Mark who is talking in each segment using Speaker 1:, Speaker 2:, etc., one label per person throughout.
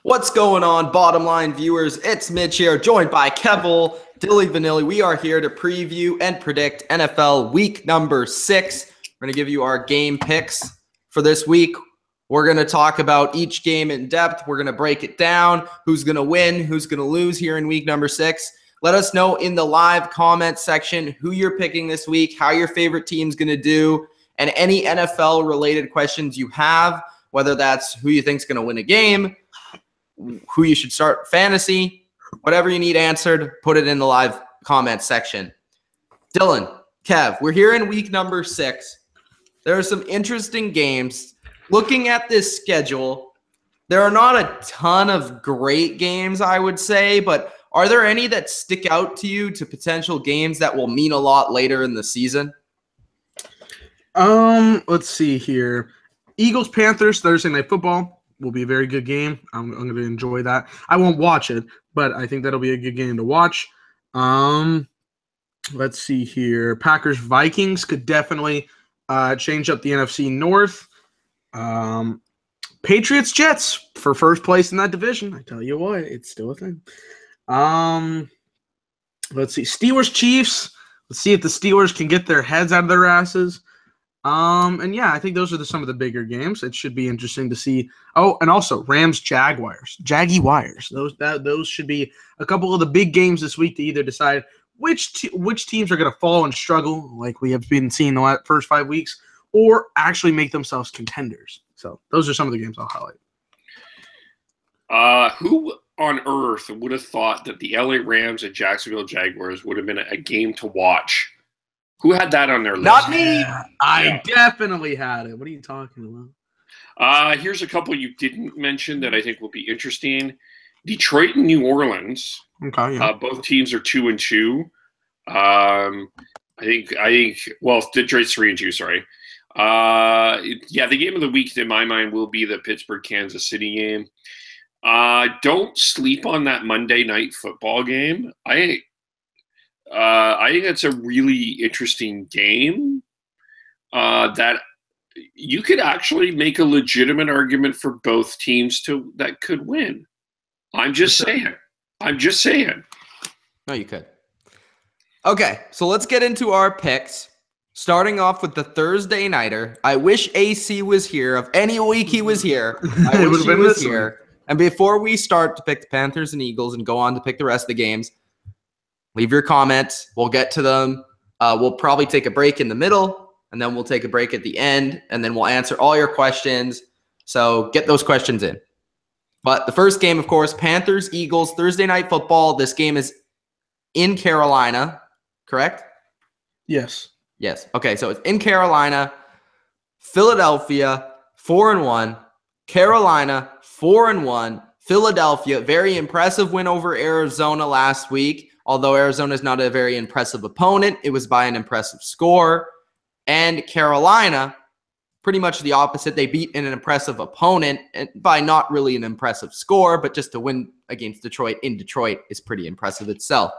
Speaker 1: What's going on, bottom line viewers? It's Mitch here, joined by Kevel, Dilly Vanilli. We are here to preview and predict NFL week number 6. We're going to give you our game picks for this week. We're going to talk about each game in depth. We're going to break it down, who's going to win, who's going to lose here in week number 6. Let us know in the live comment section who you're picking this week, how your favorite team's going to do, and any NFL-related questions you have, whether that's who you think's going to win a game, who you should start fantasy, whatever you need answered, put it in the live comment section. Dylan, Kev, we're here in week number 6. There are some interesting games. Looking at this schedule, there are not a ton of great games, I would say, but are there any that stick out to you to potential games that will mean a lot later in the season?
Speaker 2: Let's see here. Eagles, Panthers, Thursday Night Football will be a very good game. I'm going to enjoy that. I won't watch it, but I think that'll be a good game to watch. Let's see here. Packers, Vikings could definitely change up the NFC North. Patriots, Jets for first place in that division. I tell you what, it's still a thing. Let's see. Steelers, Chiefs. Let's see if the Steelers can get their heads out of their asses. And yeah, I think those are some of the bigger games. It should be interesting to see. Oh, and also Rams, Jaguars, Jaguars. Those should be a couple of the big games this week to either decide which teams are going to fall and struggle, like we have been seeing the first 5 weeks, or actually make themselves contenders. So those are some of the games I'll highlight.
Speaker 3: Who on earth would have thought that the LA Rams and Jacksonville Jaguars would have been a game to watch? Who had that on their list?
Speaker 1: Not me.
Speaker 2: I definitely had it. What are you talking
Speaker 3: about? Here's a couple you didn't mention that I think will be interesting. Detroit and New Orleans.
Speaker 2: Okay. Yeah.
Speaker 3: Both teams are 2-2. I think. Well, Detroit's 3-2. Sorry. Yeah, the game of the week in my mind will be the Pittsburgh-Kansas City game. Don't sleep on that Monday Night Football game. I think it's a really interesting game that you could actually make a legitimate argument for both teams that could win. I'm just saying.
Speaker 1: No, you could. Okay, so let's get into our picks. Starting off with the Thursday nighter. I wish AC was here. Of any week he was here, I wish he was here. And before we start to pick the Panthers and Eagles and go on to pick the rest of the games, leave your comments. We'll get to them. We'll probably take a break in the middle, and then we'll take a break at the end, and then we'll answer all your questions. So get those questions in. But the first game, of course, Panthers, Eagles, Thursday Night Football. This game is in Carolina, correct?
Speaker 2: Yes.
Speaker 1: Yes. Okay, so it's in Carolina. Philadelphia, 4-1. Carolina, 4-1. Philadelphia, very impressive win over Arizona last week. Although Arizona is not a very impressive opponent, it was by an impressive score. And Carolina, pretty much the opposite. They beat an impressive opponent and by not really an impressive score, but just to win against Detroit in Detroit is pretty impressive itself.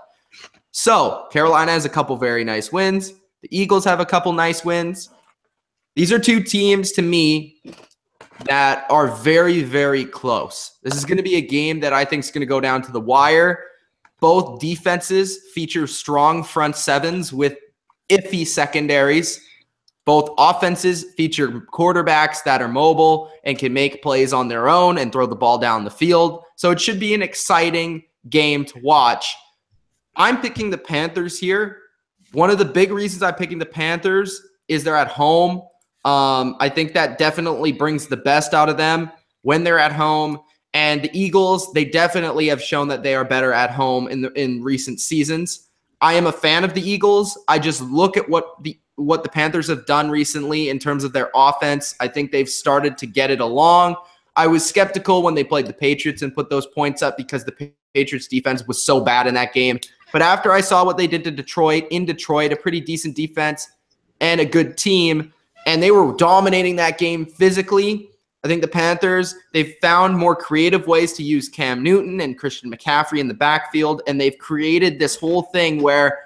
Speaker 1: So Carolina has a couple very nice wins. The Eagles have a couple nice wins. These are two teams to me that are very, very close. This is going to be a game that I think is going to go down to the wire. Both defenses feature strong front sevens with iffy secondaries. Both offenses feature quarterbacks that are mobile and can make plays on their own and throw the ball down the field. So it should be an exciting game to watch. I'm picking the Panthers here. One of the big reasons I'm picking the Panthers is they're at home. I think that definitely brings the best out of them when they're at home. And the Eagles, they definitely have shown that they are better at home in recent seasons. I am a fan of the Eagles. I just look at what the Panthers have done recently in terms of their offense. I think they've started to get it along. I was skeptical when they played the Patriots and put those points up because the Patriots defense was so bad in that game. But after I saw what they did to Detroit, a pretty decent defense and a good team, and they were dominating that game physically, I think the Panthers, they've found more creative ways to use Cam Newton and Christian McCaffrey in the backfield, and they've created this whole thing where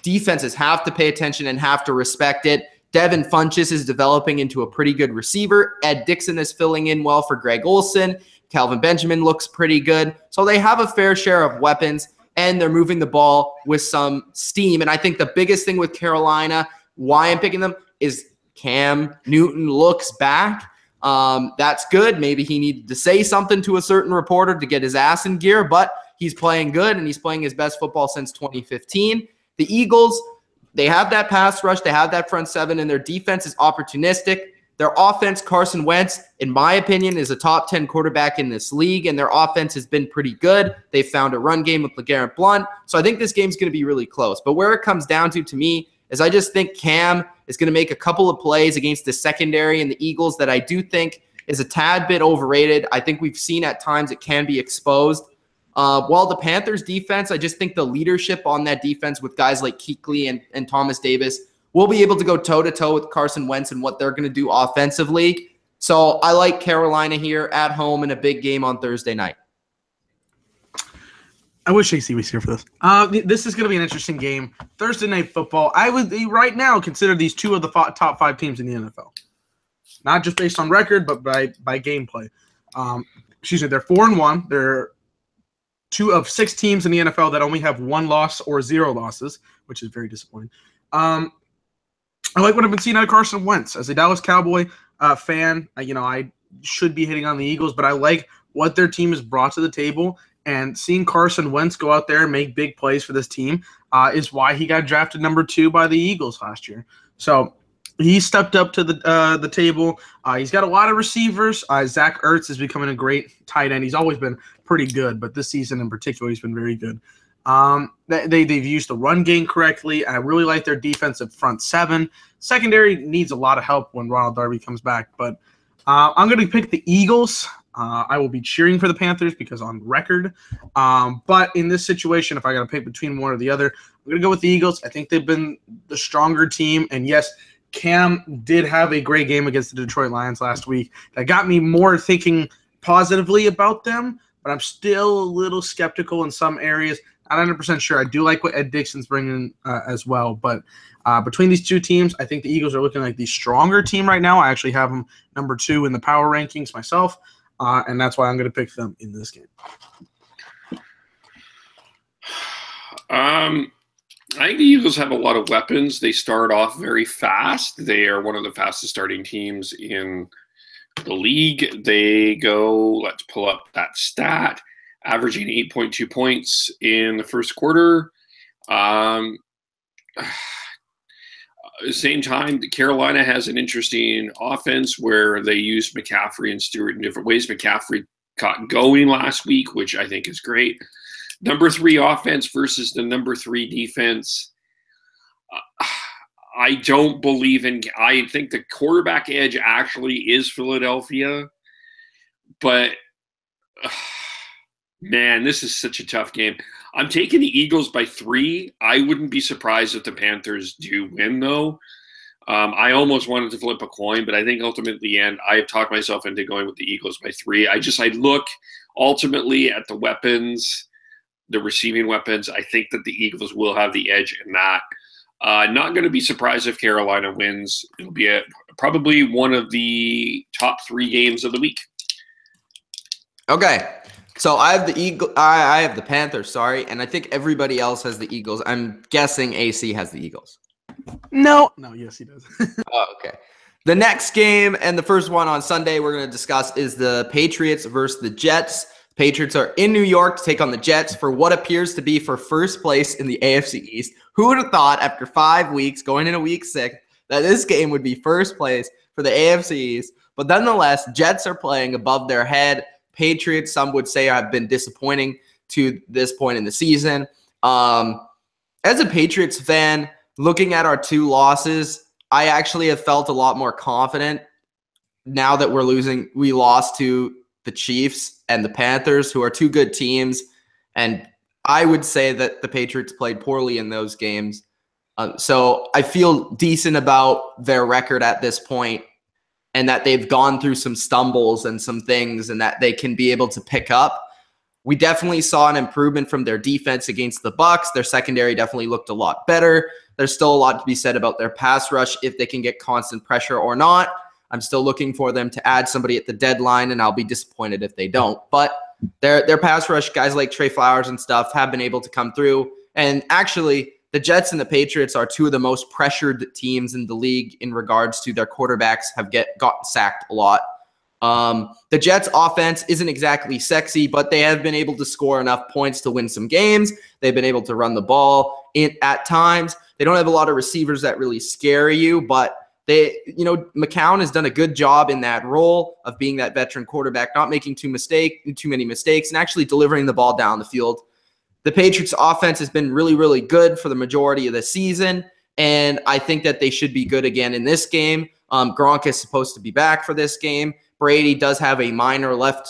Speaker 1: defenses have to pay attention and have to respect it. Devin Funchess is developing into a pretty good receiver. Ed Dixon is filling in well for Greg Olsen. Calvin Benjamin looks pretty good. So they have a fair share of weapons, and they're moving the ball with some steam. And I think the biggest thing with Carolina, why I'm picking them, is Cam Newton looks back. That's good. Maybe he needed to say something to a certain reporter to get his ass in gear, but he's playing good, and he's playing his best football since 2015. The Eagles, they have that pass rush. They have that front seven, and their defense is opportunistic. Their offense, Carson Wentz, in my opinion, is a top 10 quarterback in this league, and their offense has been pretty good. They've found a run game with LeGarrette Blount, so I think this game's going to be really close. But where it comes down to me, is I just think Cam is going to make a couple of plays against the secondary and the Eagles that I do think is a tad bit overrated. I think we've seen at times it can be exposed. While the Panthers defense, I just think the leadership on that defense with guys like Kuechly and Thomas Davis will be able to go toe-to-toe with Carson Wentz and what they're going to do offensively. So I like Carolina here at home in a big game on Thursday night.
Speaker 2: I wish AC was here for this. This is going to be an interesting game. Thursday Night Football. I would right now consider these two of the top 5 teams in the NFL. Not just based on record, but by gameplay. They're 4-1. They're 2 of 6 teams in the NFL that only have 1 loss or 0 losses, which is very disappointing. I like what I've been seeing out of Carson Wentz. As a Dallas Cowboy fan, I should be hitting on the Eagles, but I like what their team has brought to the table. And seeing Carson Wentz go out there and make big plays for this team is why he got drafted number 2 by the Eagles last year. So he stepped up to the table. He's got a lot of receivers. Zach Ertz is becoming a great tight end. He's always been pretty good, but this season in particular, he's been very good. They've used the run game correctly. I really like their defensive front 7. Secondary needs a lot of help when Ronald Darby comes back, but I'm going to pick the Eagles. I will be cheering for the Panthers because on record. But in this situation, if I got to pick between one or the other, I'm going to go with the Eagles. I think they've been the stronger team. And yes, Cam did have a great game against the Detroit Lions last week. That got me more thinking positively about them, but I'm still a little skeptical in some areas. Not 100% sure. I do like what Ed Dixon's bringing as well. But between these two teams, I think the Eagles are looking like the stronger team right now. I actually have them number 2 in the power rankings myself. And that's why I'm going to pick them in this game.
Speaker 3: I think the Eagles have a lot of weapons. They start off very fast. They are one of the fastest starting teams in the league. They go, let's pull up that stat, averaging 8.2 points in the first quarter. At the same time, Carolina has an interesting offense where they use McCaffrey and Stewart in different ways. McCaffrey got going last week, which I think is great. Number 3 offense versus the number 3 defense. I don't believe in – I think the quarterback edge actually is Philadelphia. But, man, this is such a tough game. I'm taking the Eagles by 3. I wouldn't be surprised if the Panthers do win, though. I almost wanted to flip a coin, but I think ultimately at the end, I have talked myself into going with the Eagles by 3. I look ultimately at the weapons, the receiving weapons. I think that the Eagles will have the edge in that. Not going to be surprised if Carolina wins. It'll be probably one of the top 3 games of the week.
Speaker 1: Okay. So I have I have the Panthers, and I think everybody else has the Eagles. I'm guessing AC has the Eagles.
Speaker 2: No, yes, he does.
Speaker 1: Oh, okay. The next game and the first one on Sunday we're going to discuss is the Patriots versus the Jets. Patriots are in New York to take on the Jets for what appears to be for first place in the AFC East. Who would have thought after 5 weeks, going into week 6, that this game would be first place for the AFC East? But nonetheless, Jets are playing above their head. Patriots, some would say, have been disappointing to this point in the season. As a Patriots fan, looking at our 2 losses, I actually have felt a lot more confident now that we lost to the Chiefs and the Panthers, who are 2 good teams. And I would say that the Patriots played poorly in those games. So I feel decent about their record at this point, and that they've gone through some stumbles and some things and that they can be able to pick up. We definitely saw an improvement from their defense against the Bucs. Their secondary definitely looked a lot better. There's still a lot to be said about their pass rush, if they can get constant pressure or not. I'm still looking for them to add somebody at the deadline, and I'll be disappointed if they don't. But their pass rush, guys like Trey Flowers and stuff, have been able to come through. And actually, the Jets and the Patriots are two of the most pressured teams in the league in regards to their quarterbacks have gotten sacked a lot. The Jets offense isn't exactly sexy, but they have been able to score enough points to win some games. They've been able to run the ball at times. They don't have a lot of receivers that really scare you, but McCown has done a good job in that role of being that veteran quarterback, not making too many mistakes, and actually delivering the ball down the field. The Patriots offense has been really, really good for the majority of the season, and I think that they should be good again in this game. Gronk is supposed to be back for this game. Brady does have a minor left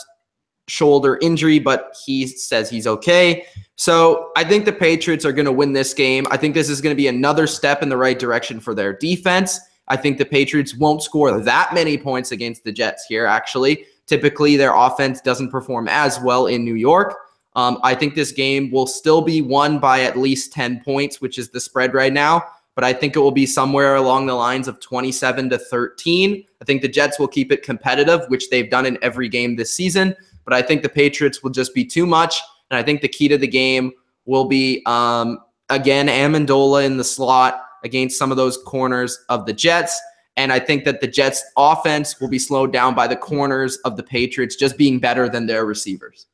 Speaker 1: shoulder injury, but he says he's okay. So I think the Patriots are going to win this game. I think this is going to be another step in the right direction for their defense. I think the Patriots won't score that many points against the Jets here, actually. Typically, their offense doesn't perform as well in New York. I think this game will still be won by at least 10 points, which is the spread right now. But I think it will be somewhere along the lines of 27-13. I think the Jets will keep it competitive, which they've done in every game this season. But I think the Patriots will just be too much. And I think the key to the game will be, again, Amendola in the slot against some of those corners of the Jets. And I think that the Jets' offense will be slowed down by the corners of the Patriots just being better than their receivers.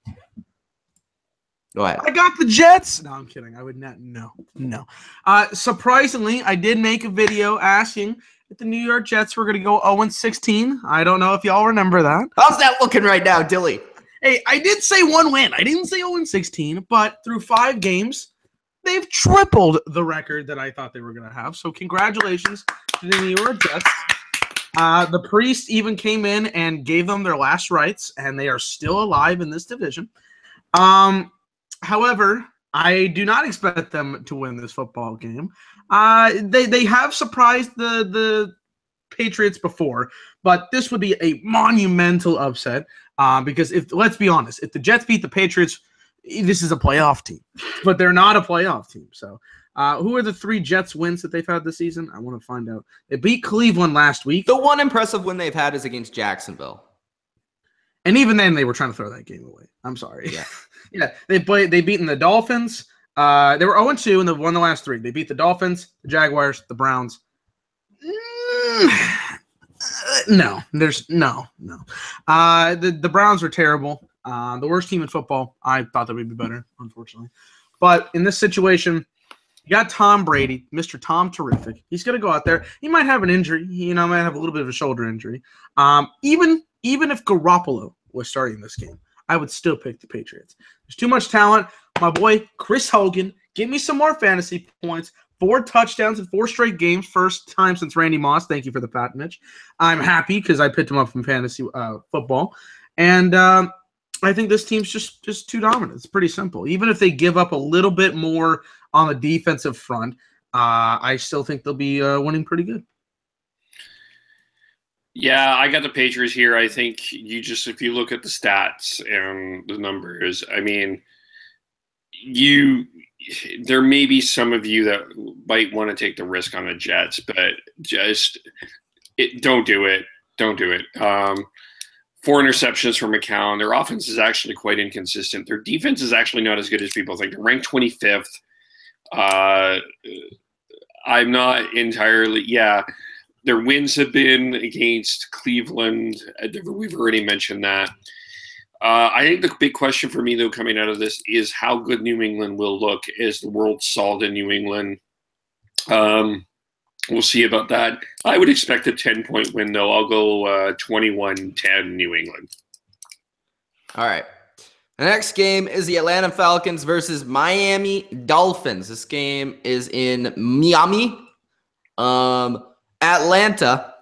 Speaker 1: Go ahead.
Speaker 2: I got the Jets. No, I'm kidding. I would not. No. Surprisingly, I did make a video asking if the New York Jets were going to go 0-16. I don't know if y'all remember that.
Speaker 1: How's that looking right now, Dilly?
Speaker 2: Hey, I did say one win. I didn't say 0-16, but through 5 games, they've tripled the record that I thought they were going to have. So congratulations to the New York Jets. The priest even came in and gave them their last rites, and they are still alive in this division. However, I do not expect them to win this football game. They have surprised the Patriots before, but this would be a monumental upset because let's be honest, if the Jets beat the Patriots, this is a playoff team, but they're not a playoff team. So who are the 3 Jets wins that they've had this season? I want to find out. They beat Cleveland last week.
Speaker 1: The one impressive win they've had is against Jacksonville.
Speaker 2: And even then, they were trying to throw that game away. I'm sorry.
Speaker 1: Yeah.
Speaker 2: Yeah, they beaten the Dolphins. They were 0-2 and they won the last 3. They beat the Dolphins, the Jaguars, the Browns. No. The Browns were terrible. The worst team in football. I thought they would be better, unfortunately. But in this situation, you got Tom Brady, Mr. Tom Terrific. He's going to go out there. He might have an injury. Might have a little bit of a shoulder injury. Even if Garoppolo was starting this game, I would still pick the Patriots. There's too much talent. My boy, Chris Hogan, give me some more fantasy points. 4 touchdowns in 4 straight games. First time since Randy Moss. Thank you for the pat, Mitch. I'm happy because I picked him up from fantasy football. And I think this team's just too dominant. It's pretty simple. Even if they give up a little bit more on the defensive front, I still think they'll be winning pretty good.
Speaker 3: Yeah, I got the Patriots here. I think if you look at the stats and the numbers, I mean, there may be some of you that might want to take the risk on the Jets, but don't do it. Don't do it. 4 interceptions from McCown. Their offense is actually quite inconsistent. Their defense is actually not as good as people think. They're ranked 25th. I'm not entirely, their wins have been against Cleveland. We've already mentioned that. I think the big question for me, though, coming out of this is how good New England will look as the world solid in New England. We'll see about that. I would expect a 10-point win, though. I'll go 21-10 New England. All
Speaker 1: right. The next game is the Atlanta Falcons versus Miami Dolphins. This game is in Miami. Atlanta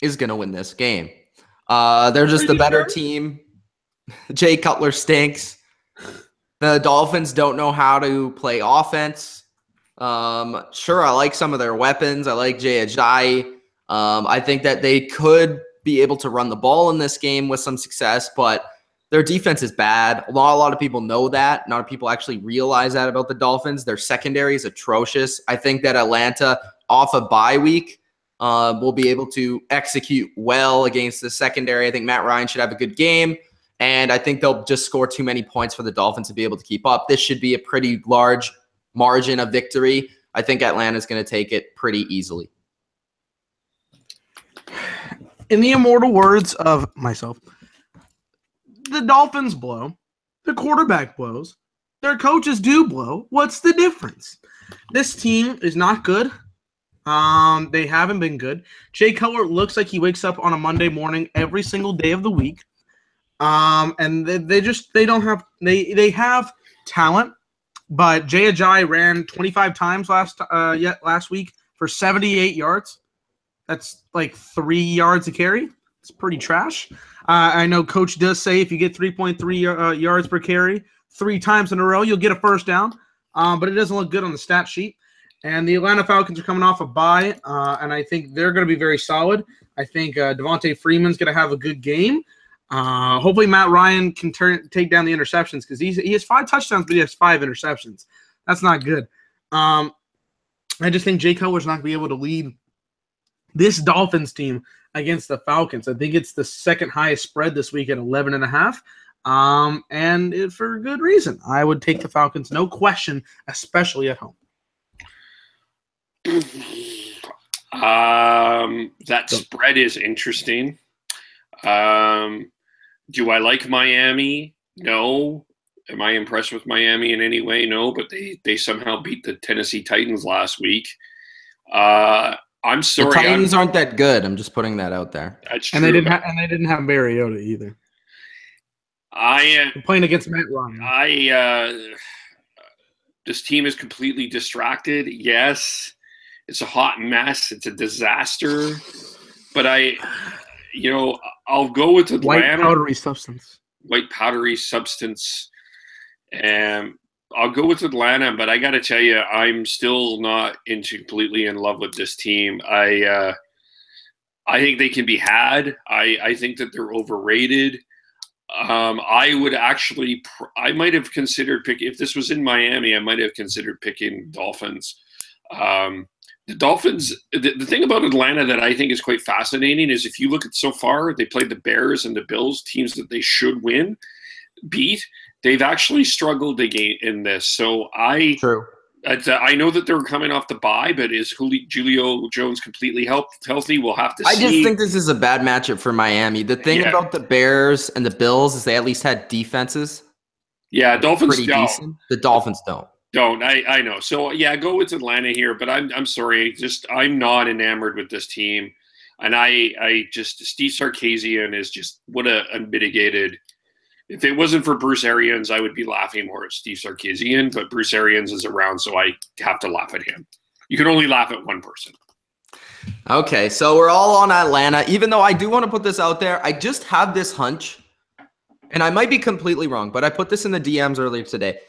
Speaker 1: is going to win this game. They're just the better team. Jay Cutler stinks. The Dolphins don't know how to play offense. Sure, I like some of their weapons. I like Jay Ajayi. I think that they could be able to run the ball in this game with some success, but their defense is bad. A lot of people know that. A lot of people actually realize that about the Dolphins. Their secondary is atrocious. I think that Atlanta, off a bye week, will be able to execute well against the secondary. I think Matt Ryan should have a good game, and I think they'll just score too many points for the Dolphins to be able to keep up. This should be a pretty large margin of victory. I think Atlanta's going to take it pretty easily.
Speaker 2: In the immortal words of myself, the Dolphins blow, the quarterback blows, their coaches do blow. What's the difference? This team is not good. They haven't been good. Jay Cutler looks like he wakes up on a Monday morning every single day of the week. And they have talent, but Jay Ajayi ran 25 times last week for 78 yards. That's like 3 yards a carry. It's pretty trash. I know Coach does say if you get 3.3 yards per carry 3 times in a row, you'll get a first down. But it doesn't look good on the stat sheet. And the Atlanta Falcons are coming off a bye, and I think they're going to be very solid. I think Devontae Freeman's going to have a good game. Hopefully Matt Ryan can take down the interceptions because he has 5 touchdowns, but he has 5 interceptions. That's not good. I just think Jay Cutler's not going to be able to lead this Dolphins team against the Falcons. I think it's the second highest spread this week at 11.5, and for good reason. I would take the Falcons, no question, especially at home.
Speaker 3: That spread is interesting. Do I like Miami? No. Am I impressed with Miami in any way? No, but they somehow beat the Tennessee Titans last week. I'm sorry.
Speaker 1: The Titans aren't that good. I'm just putting that out there.
Speaker 3: That's true.
Speaker 2: And they didn't have Mariota either. They're playing against Matt Ryan.
Speaker 3: This team is completely distracted. Yes, it's a hot mess. It's a disaster. But I'll go with Atlanta. White powdery substance. And I'll go with Atlanta, but I got to tell you, I'm still not completely in love with this team. I think they can be had. I think that they're overrated. I might have considered if this was in Miami, I might have considered picking Dolphins. The Dolphins, the thing about Atlanta that I think is quite fascinating is if you look at so far, they played the Bears and the Bills, teams that they should beat. They've actually struggled in this. So I know that they're coming off the bye, but is Julio Jones completely healthy? We'll have to see.
Speaker 1: I just think this is a bad matchup for Miami. The thing about the Bears and the Bills is they at least had defenses.
Speaker 3: Yeah, Dolphins
Speaker 1: pretty decent. The Dolphins don't.
Speaker 3: I know. So yeah, go with Atlanta here, but I'm sorry. I'm not enamored with this team. And Steve Sarkisian is just what a unmitigated. If it wasn't for Bruce Arians, I would be laughing more at Steve Sarkisian, but Bruce Arians is around, so I have to laugh at him. You can only laugh at one person.
Speaker 1: Okay, so we're all on Atlanta. Even though I do want to put this out there, I just have this hunch, and I might be completely wrong, but I put this in the DMs earlier today.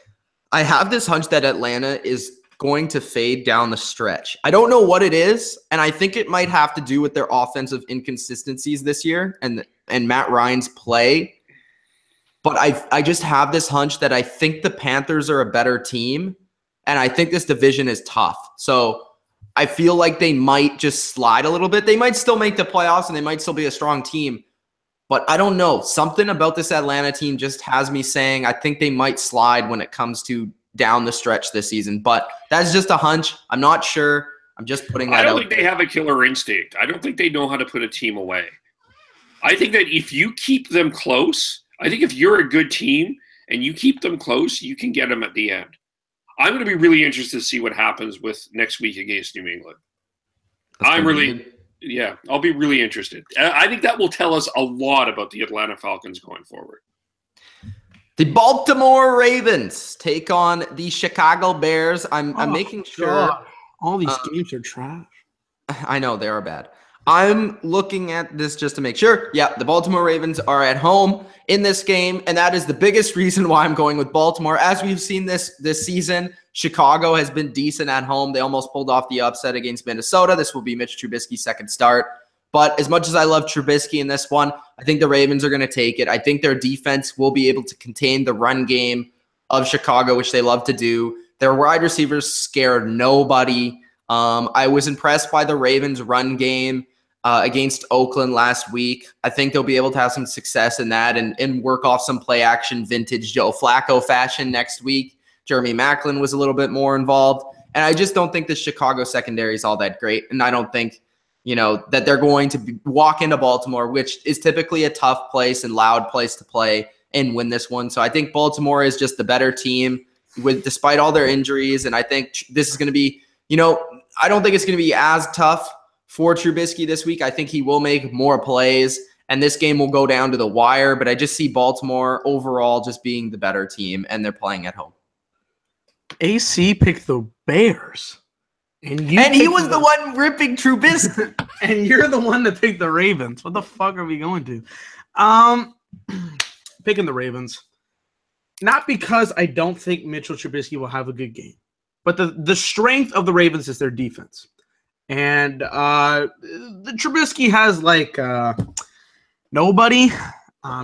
Speaker 1: I have this hunch that Atlanta is going to fade down the stretch. I don't know what it is, and I think it might have to do with their offensive inconsistencies this year and Matt Ryan's play. But I just have this hunch that I think the Panthers are a better team, and I think this division is tough. So I feel like they might just slide a little bit. They might still make the playoffs, and they might still be a strong team. But I don't know. Something about this Atlanta team just has me saying I think they might slide when it comes to down the stretch this season. But that's just a hunch. I'm not sure. I'm just putting that out.
Speaker 3: I don't think they have a killer instinct. I don't think they know how to put a team away. I think that if you keep them close – I think if you're a good team and you keep them close, you can get them at the end. I'm going to be really interested to see what happens with next week against New England. I'll be really interested. I think that will tell us a lot about the Atlanta Falcons going forward.
Speaker 1: The Baltimore Ravens take on the Chicago Bears. I'm making sure.
Speaker 2: God. All these games are trash.
Speaker 1: I know, they are bad. I'm looking at this just to make sure. Yeah, the Baltimore Ravens are at home in this game, and that is the biggest reason why I'm going with Baltimore. As we've seen this season, Chicago has been decent at home. They almost pulled off the upset against Minnesota. This will be Mitch Trubisky's second start. But as much as I love Trubisky in this one, I think the Ravens are going to take it. I think their defense will be able to contain the run game of Chicago, which they love to do. Their wide receivers scared nobody. I was impressed by the Ravens' run game against Oakland last week. I think they'll be able to have some success in that and work off some play action vintage Joe Flacco fashion next week. Jeremy Maclin was a little bit more involved. And I just don't think the Chicago secondary is all that great. And I don't think, that they're going to walk into Baltimore, which is typically a tough place and loud place to play and win this one. So I think Baltimore is just the better team despite all their injuries. And I think this is going to be, I don't think it's going to be as tough for Trubisky this week. I think he will make more plays and this game will go down to the wire, but I just see Baltimore overall just being the better team and they're playing at home.
Speaker 2: AC picked the Bears. And
Speaker 1: he was the one ripping Trubisky.
Speaker 2: And you're the one that picked the Ravens. What the fuck are we going to? Picking the Ravens. Not because I don't think Mitchell Trubisky will have a good game, but the strength of the Ravens is their defense. And the Trubisky has nobody.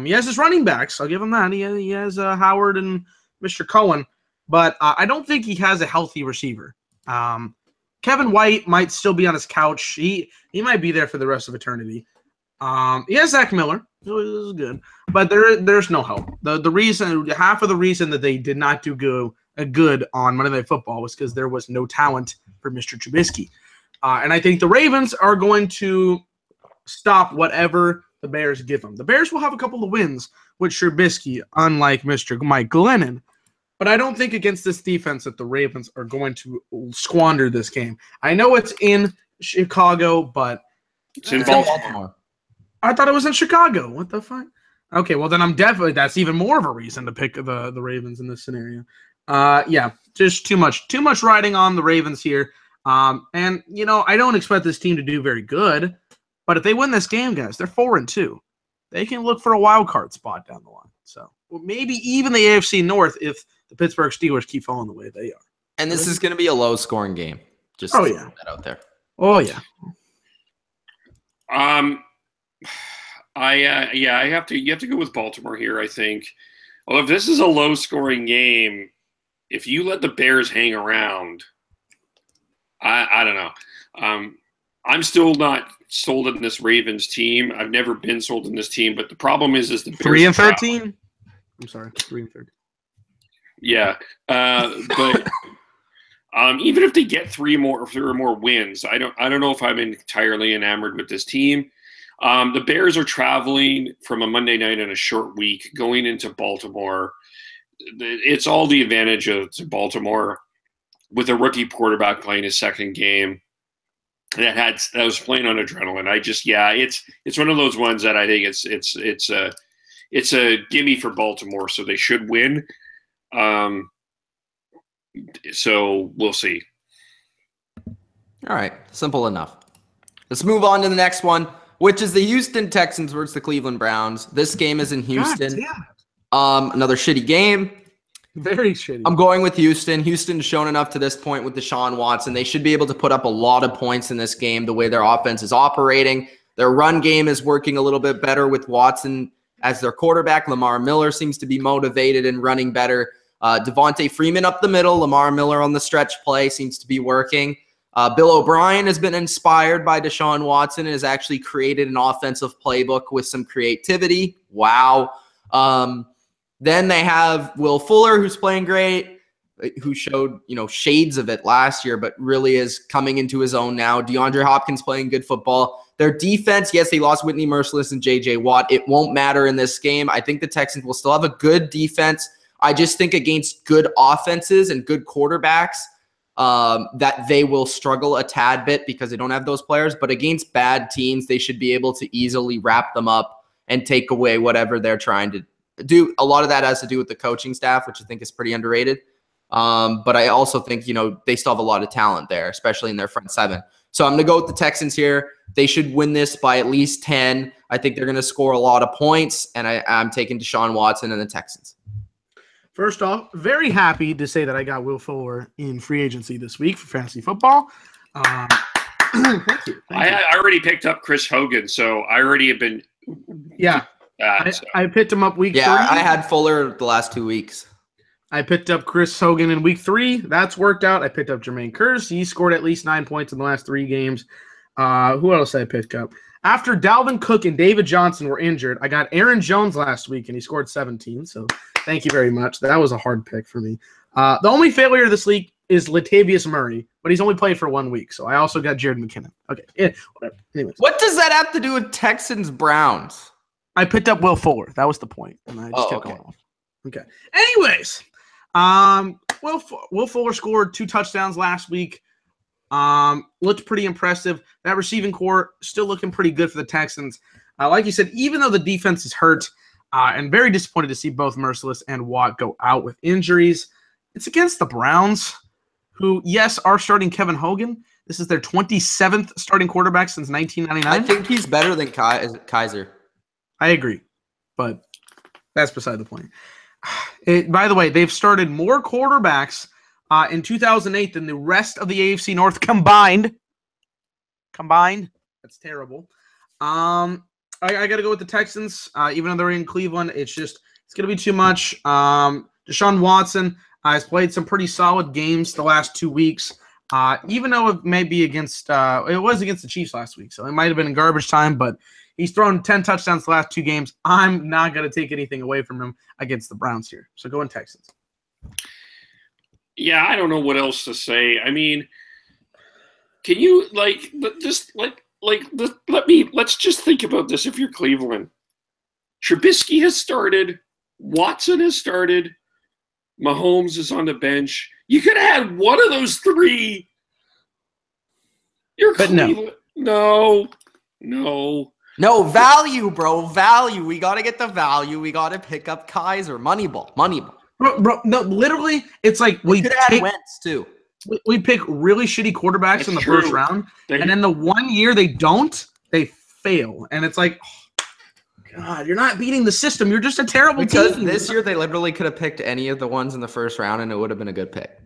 Speaker 2: He has his running backs. I'll give him that. He has Howard and Mr. Cohen. But I don't think he has a healthy receiver. Kevin White might still be on his couch. He might be there for the rest of eternity. He has Zach Miller. This is good. But there's no help. Half of the reason that they did not do good on Monday Night Football was because there was no talent for Mr. Trubisky. And I think the Ravens are going to stop whatever the Bears give them. The Bears will have a couple of wins with Trubisky, unlike Mr. Mike Glennon. But I don't think against this defense that the Ravens are going to squander this game. I know it's in Chicago, but
Speaker 3: it's in Baltimore.
Speaker 2: I thought it was in Chicago. What the fuck? Okay, well then that's even more of a reason to pick the Ravens in this scenario. Yeah, just too much riding on the Ravens here. And I don't expect this team to do very good, but if they win this game, guys, they're 4-2. They can look for a wild card spot down the line. So maybe even the AFC North if the Pittsburgh Steelers keep falling the way they are.
Speaker 1: And this is going to be a low-scoring game. Just put that out there.
Speaker 2: Oh yeah.
Speaker 3: You have to go with Baltimore here, I think. Well, if this is a low-scoring game, if you let the Bears hang around, I don't know. I'm still not sold in this Ravens team. I've never been sold in this team, but the problem is the Bears
Speaker 2: 3-13. I'm sorry, 3-13.
Speaker 3: Yeah, but even if they get three or more wins, I don't know if I'm entirely enamored with this team. The Bears are traveling from a Monday night and a short week going into Baltimore. It's all the advantage of Baltimore with a rookie quarterback playing his second game that was playing on adrenaline. It's one of those ones that I think it's a gimme for Baltimore, so they should win. So we'll see.
Speaker 1: All right. Simple enough. Let's move on to the next one, which is the Houston Texans versus the Cleveland Browns. This game is in Houston. Another shitty game.
Speaker 2: Very shitty.
Speaker 1: I'm going with Houston. Houston's shown enough to this point with Deshaun Watson. They should be able to put up a lot of points in this game the way their offense is operating. Their run game is working a little bit better with Watson as their quarterback. Lamar Miller seems to be motivated and running better. Devontae Freeman up the middle. Lamar Miller on the stretch play seems to be working. Bill O'Brien has been inspired by Deshaun Watson and has actually created an offensive playbook with some creativity. Wow. Then they have Will Fuller, who's playing great, who showed, shades of it last year, but really is coming into his own now. DeAndre Hopkins playing good football. Their defense, yes, they lost Whitney Merciless and J.J. Watt. It won't matter in this game. I think the Texans will still have a good defense. I just think against good offenses and good quarterbacks that they will struggle a tad bit because they don't have those players. But against bad teams, they should be able to easily wrap them up and take away whatever they're trying to do. A lot of that has to do with the coaching staff, which I think is pretty underrated. But I also think, they still have a lot of talent there, especially in their front seven. So I'm going to go with the Texans here. They should win this by at least 10. I think they're going to score a lot of points, and I'm taking Deshaun Watson and the Texans.
Speaker 2: First off, very happy to say that I got Will Fuller in free agency this week for fantasy football. Thank you.
Speaker 3: I already picked up Chris Hogan, so I already have been.
Speaker 2: Yeah. I picked him up week 3.
Speaker 1: Yeah, I had Fuller the last 2 weeks.
Speaker 2: I picked up Chris Hogan in week 3. That's worked out. I picked up Jermaine Kearse. He scored at least 9 points in the last 3 games. Who else did I pick up? After Dalvin Cook and David Johnson were injured, I got Aaron Jones last week, and he scored 17. So thank you very much. That was a hard pick for me. The only failure this week is Latavius Murray, but he's only played for 1 week. So I also got Jared McKinnon. Okay, yeah, whatever. Anyways.
Speaker 1: What does that have to do with Texans-Browns?
Speaker 2: I picked up Will Fuller. That was the point, and I just kept going off. Okay. Anyways, Will Fuller scored 2 touchdowns last week. Looked pretty impressive. That receiving core still looking pretty good for the Texans. Like you said, even though the defense is hurt, and very disappointed to see both Merciless and Watt go out with injuries, it's against the Browns, who, yes, are starting Kevin Hogan. This is their 27th starting quarterback since 1999.
Speaker 1: I think he's better than Kaiser.
Speaker 2: I agree, but that's beside the point. By the way, they've started more quarterbacks in 2008 than the rest of the AFC North combined. That's terrible. I got to go with the Texans. Even though they're in Cleveland, it's going to be too much. Deshaun Watson has played some pretty solid games the last 2 weeks. Even though it may be against it was against the Chiefs last week, so it might have been in garbage time, but he's thrown 10 touchdowns the last 2 games. I'm not going to take anything away from him against the Browns here. So go in Texans.
Speaker 3: Yeah, I don't know what else to say. I mean, can you let's just think about this. If you're Cleveland, Trubisky has started, Watson has started, Mahomes is on the bench. You could have had one of those 3. You're Cleveland. No,
Speaker 1: value, bro. Value. We got to get the value. We got to pick up Kaiser. Moneyball.
Speaker 2: Bro, no, literally, it's like we
Speaker 1: could have had Wentz, too.
Speaker 2: We pick really shitty quarterbacks in the first round, and then the 1 year they fail. And it's like, oh, God, you're not beating the system. You're just a terrible team.
Speaker 1: This year they literally could have picked any of the ones in the first round, and it would have been a good pick.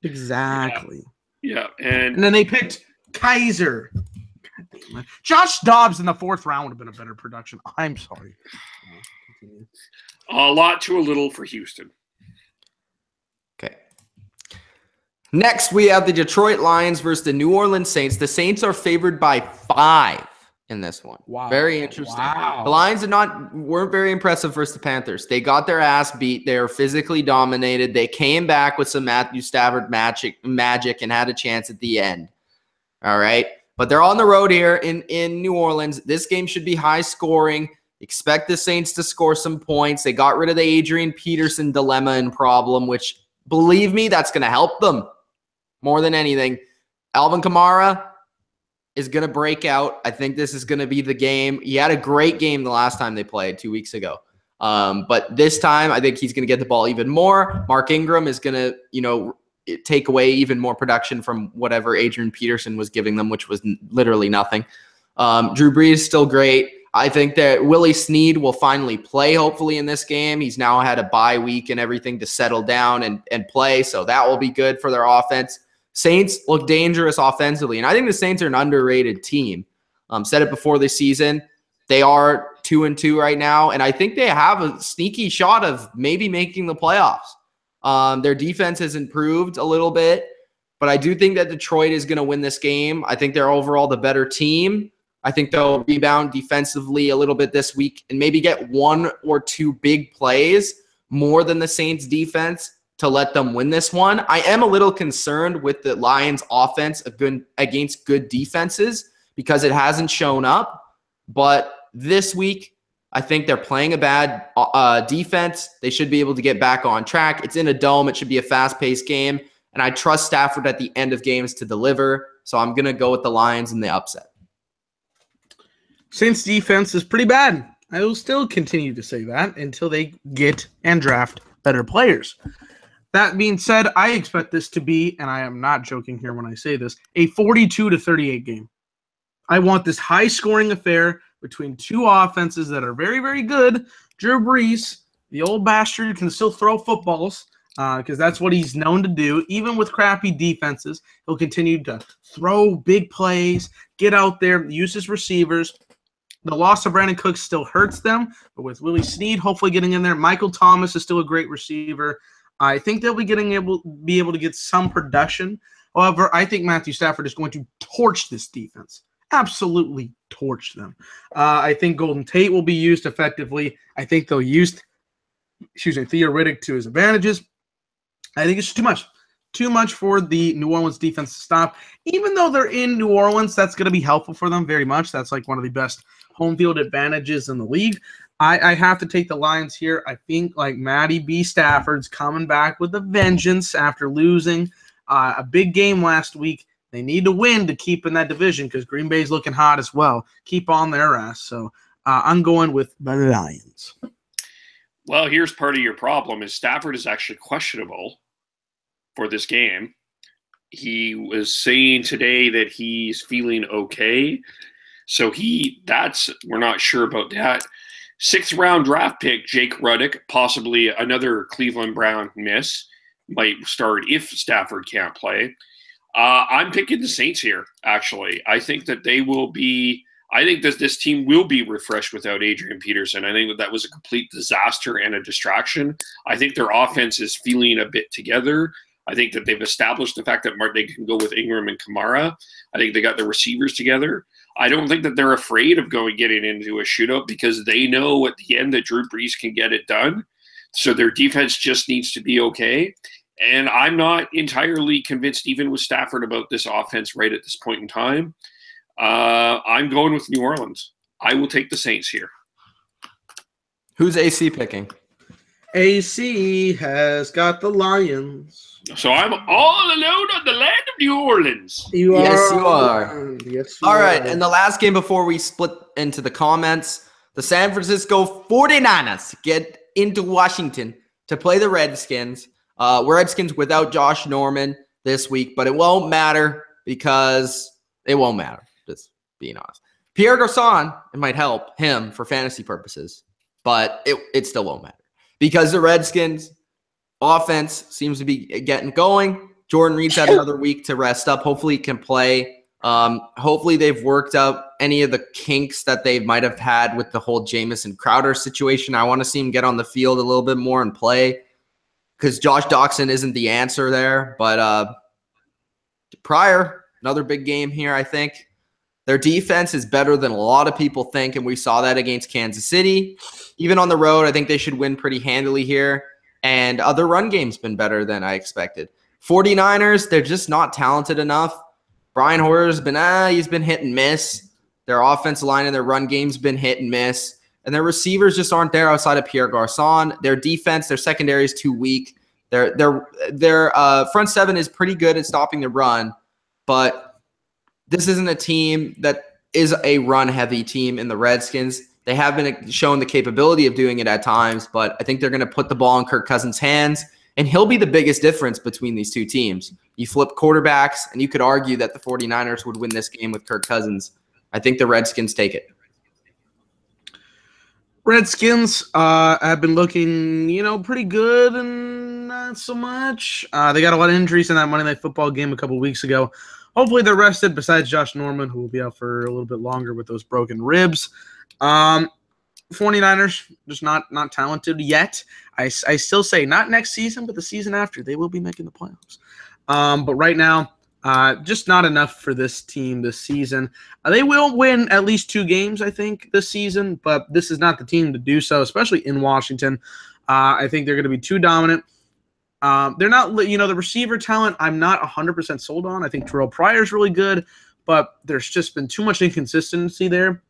Speaker 2: Exactly.
Speaker 3: Yeah.
Speaker 2: And then they picked Kaiser. Josh Dobbs in the 4th round would have been a better production. I'm sorry.
Speaker 3: A lot too little for Houston.
Speaker 1: Okay. Next, we have the Detroit Lions versus the New Orleans Saints. The Saints are favored by 5 in this one.
Speaker 2: Wow.
Speaker 1: Very interesting.
Speaker 2: Wow.
Speaker 1: The Lions weren't very impressive versus the Panthers. They got their ass beat. They were physically dominated. They came back with some Matthew Stafford magic and had a chance at the end. All right. But they're on the road here in New Orleans. This game should be high scoring. Expect the Saints to score some points. They got rid of the Adrian Peterson dilemma and problem, which, believe me, that's going to help them more than anything. Alvin Kamara is going to break out. I think this is going to be the game. He had a great game the last time they played 2 weeks ago. But this time, I think he's going to get the ball even more. Mark Ingram is going to, take away even more production from whatever Adrian Peterson was giving them, which was literally nothing. Drew Brees is still great. I think that Willie Snead will finally play, hopefully, in this game. He's now had a bye week and everything to settle down and play, so that will be good for their offense. Saints look dangerous offensively, and I think the Saints are an underrated team. Said it before the season. They are 2-2 right now, and I think they have a sneaky shot of maybe making the playoffs. Their defense has improved a little bit, but I do think that Detroit is going to win this game. I think they're overall the better team. I think they'll rebound defensively a little bit this week and maybe get 1 or 2 big plays more than the Saints defense to let them win this one. I am a little concerned with the Lions offense against good defenses because it hasn't shown up. But this week, I think they're playing a bad defense. They should be able to get back on track. It's in a dome. It should be a fast-paced game. And I trust Stafford at the end of games to deliver. So I'm going to go with the Lions in the upset.
Speaker 2: Saints defense is pretty bad. I will still continue to say that until they get and draft better players. That being said, I expect this to be, and I am not joking here when I say this, a 42-38 game. I want this high-scoring affair between 2 offenses that are very, very good. Drew Brees, the old bastard, can still throw footballs because that's what he's known to do. Even with crappy defenses, he'll continue to throw big plays, get out there, use his receivers. The loss of Brandon Cooks still hurts them, but with Willie Snead hopefully getting in there, Michael Thomas is still a great receiver. I think they'll be able to get some production. However, I think Matthew Stafford is going to torch this defense. Absolutely torch them. I think Golden Tate will be used effectively. I think they'll use, Theo Riddick to his advantages. I think it's too much. Too much for the New Orleans defense to stop. Even though they're in New Orleans, that's going to be helpful for them very much. That's like one of the best home field advantages in the league. I have to take the Lions here. I think like Matty B. Stafford's coming back with a vengeance after losing a big game last week. They need to win to keep in that division because Green Bay's looking hot as well. Keep on their ass. So I'm going with the Lions.
Speaker 3: Well, here's part of your problem is Stafford is actually questionable for this game. He was saying today that he's feeling okay. So we're not sure about that. 6th round draft pick, Jake Ruddick, possibly another Cleveland Brown miss, might start if Stafford can't play. I'm picking the Saints here, actually. I think that this team will be refreshed without Adrian Peterson. I think that was a complete disaster and a distraction. I think their offense is feeling a bit together. I think that they've established the fact that they can go with Ingram and Kamara. I think they got the receivers together. I don't think that they're afraid of getting into a shootout because they know at the end that Drew Brees can get it done. So their defense just needs to be okay. And I'm not entirely convinced even with Stafford about this offense right at this point in time. I'm going with New Orleans. I will take the Saints here.
Speaker 1: Who's AC picking?
Speaker 2: AC has got the Lions.
Speaker 3: So I'm all alone on the land of New Orleans.
Speaker 1: Yes, you are.
Speaker 2: Yes, you
Speaker 1: All
Speaker 2: are.
Speaker 1: right, and the last game before we split into the comments, the San Francisco 49ers get into Washington to play the Redskins. Redskins without Josh Norman this week, but it won't matter because it won't matter, just being honest. Pierre Garçon, it might help him for fantasy purposes, but it still won't matter because the Redskins offense seems to be getting going. Jordan Reed's had another week to rest up. Hopefully he can play. Hopefully they've worked out any of the kinks that they might have had with the whole Jamison Crowder situation. I want to see him get on the field a little bit more and play because Josh Doxson isn't the answer there. But Pryor, another big game here, I think. Their defense is better than a lot of people think, and we saw that against Kansas City. Even on the road, I think they should win pretty handily here. And other run game's been better than I expected. 49ers, they're just not talented enough. Brian Hoyer's he's been hit and miss. Their offensive line and their run game's been hit and miss. And their receivers just aren't there outside of Pierre Garçon. Their defense, their secondary is too weak. Their front seven is pretty good at stopping the run. But this isn't a team that is a run-heavy team in the Redskins. They have been shown the capability of doing it at times, but I think they're going to put the ball in Kirk Cousins' hands, and he'll be the biggest difference between these two teams. You flip quarterbacks, and you could argue that the 49ers would win this game with Kirk Cousins. I think the Redskins take it.
Speaker 2: Redskins have been looking, pretty good and not so much. They got a lot of injuries in that Monday Night Football game a couple of weeks ago. Hopefully they're rested besides Josh Norman, who will be out for a little bit longer with those broken ribs. 49ers just not talented yet. I still say not next season, but the season after they will be making the playoffs. But right now, just not enough for this team this season. They will win at least 2 games, I think, this season, but this is not the team to do so, especially in Washington. I think they're going to be too dominant. They're not, the receiver talent I'm not 100% sold on. I think Terrell Pryor's really good, but there's just been too much inconsistency there.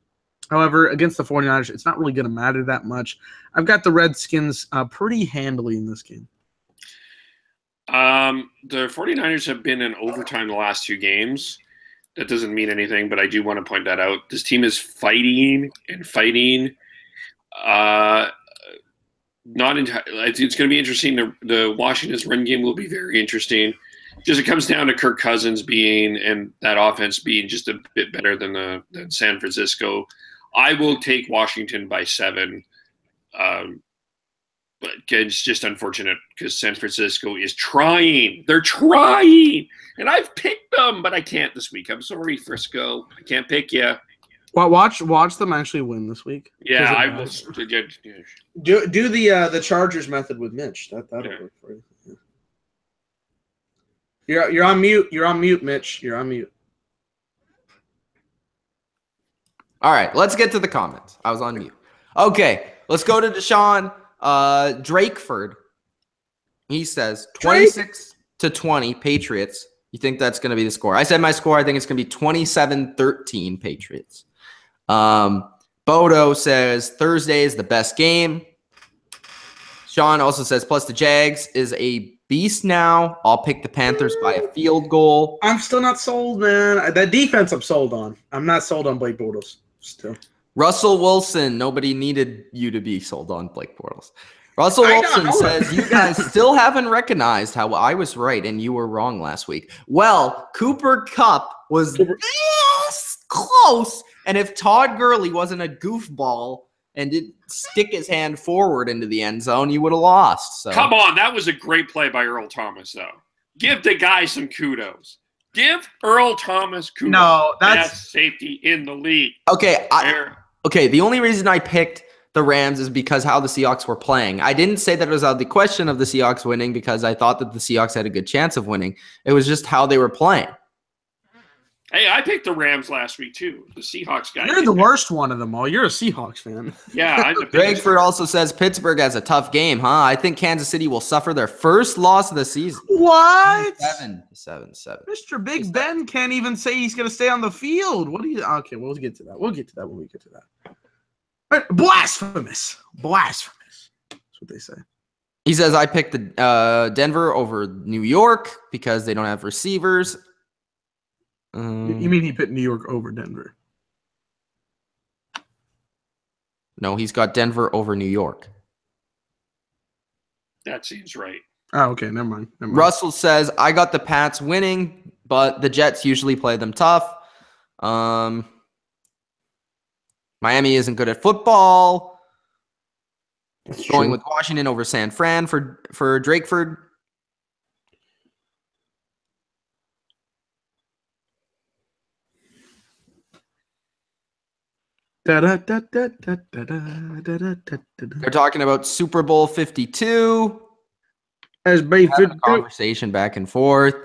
Speaker 2: However, against the 49ers, it's not really going to matter that much. I've got the Redskins pretty handily in this game.
Speaker 3: The 49ers have been in overtime the last 2 games. That doesn't mean anything, but I do want to point that out. This team is fighting and fighting. It's going to be interesting. The Washington's run game will be very interesting. Just it comes down to Kirk Cousins and that offense being just a bit better than San Francisco. I will take Washington by 7. But it's just unfortunate because San Francisco is trying. They're trying. And I've picked them, but I can't this week. I'm sorry, Frisco. I can't pick you.
Speaker 2: Well, watch them actually win this week.
Speaker 3: Yeah, I will.
Speaker 2: Do the Chargers method with Mitch. That'll work for you. You're on mute. You're on mute, Mitch. You're on mute.
Speaker 1: All right, let's get to the comments. I was on mute. Okay, let's go to Deshaun Drakeford. He says 26-20 Patriots. You think that's going to be the score? I said my score. I think it's going to be 27-13 Patriots. Bodo says Thursday is the best game. Sean also says, plus the Jags is a beast now. I'll pick the Panthers by a field goal.
Speaker 2: I'm still not sold, man. That defense I'm sold on. I'm not sold on Blake Bortles still.
Speaker 1: Russell Wilson. Nobody needed you to be sold on Blake Bortles. Russell Wilson says, you guys still haven't recognized how I was right and you were wrong last week. Well, Cooper Kupp was this close. And if Todd Gurley wasn't a goofball and didn't stick his hand forward into the end zone, you would have lost. So.
Speaker 3: Come on, that was a great play by Earl Thomas, though. Give the guy some kudos. Give Earl Thomas kudos.
Speaker 2: No, that's
Speaker 3: best safety in the league.
Speaker 1: Okay, the only reason I picked the Rams is because how the Seahawks were playing. I didn't say that it was out of the question of the Seahawks winning because I thought that the Seahawks had a good chance of winning. It was just how they were playing.
Speaker 3: Hey, I picked the Rams last week, too. The Seahawks guy.
Speaker 2: You're the worst one of them all. You're a Seahawks fan.
Speaker 3: Yeah. I'm the
Speaker 1: Gregford also says Pittsburgh has a tough game, huh? I think Kansas City will suffer their first loss of the season.
Speaker 2: What?
Speaker 1: 7-7.
Speaker 2: Mr. Big Ben can't even say he's going to stay on the field. What do you? Okay, we'll get to that. We'll get to that when we get to that. Blasphemous. Blasphemous. That's what they say.
Speaker 1: He says, I picked the Denver over New York because they don't have receivers.
Speaker 2: You mean he picked New York over Denver?
Speaker 1: No, he's got Denver over New York.
Speaker 3: That seems right.
Speaker 2: Oh, okay. Never mind.
Speaker 1: Russell says, I got the Pats winning, but the Jets usually play them tough. Miami isn't good at football.
Speaker 2: That's
Speaker 1: Going
Speaker 2: true.
Speaker 1: with Washington over San Fran for Drakeford. They're talking about Super Bowl 52.
Speaker 2: SB 52.
Speaker 1: Conversation back and forth.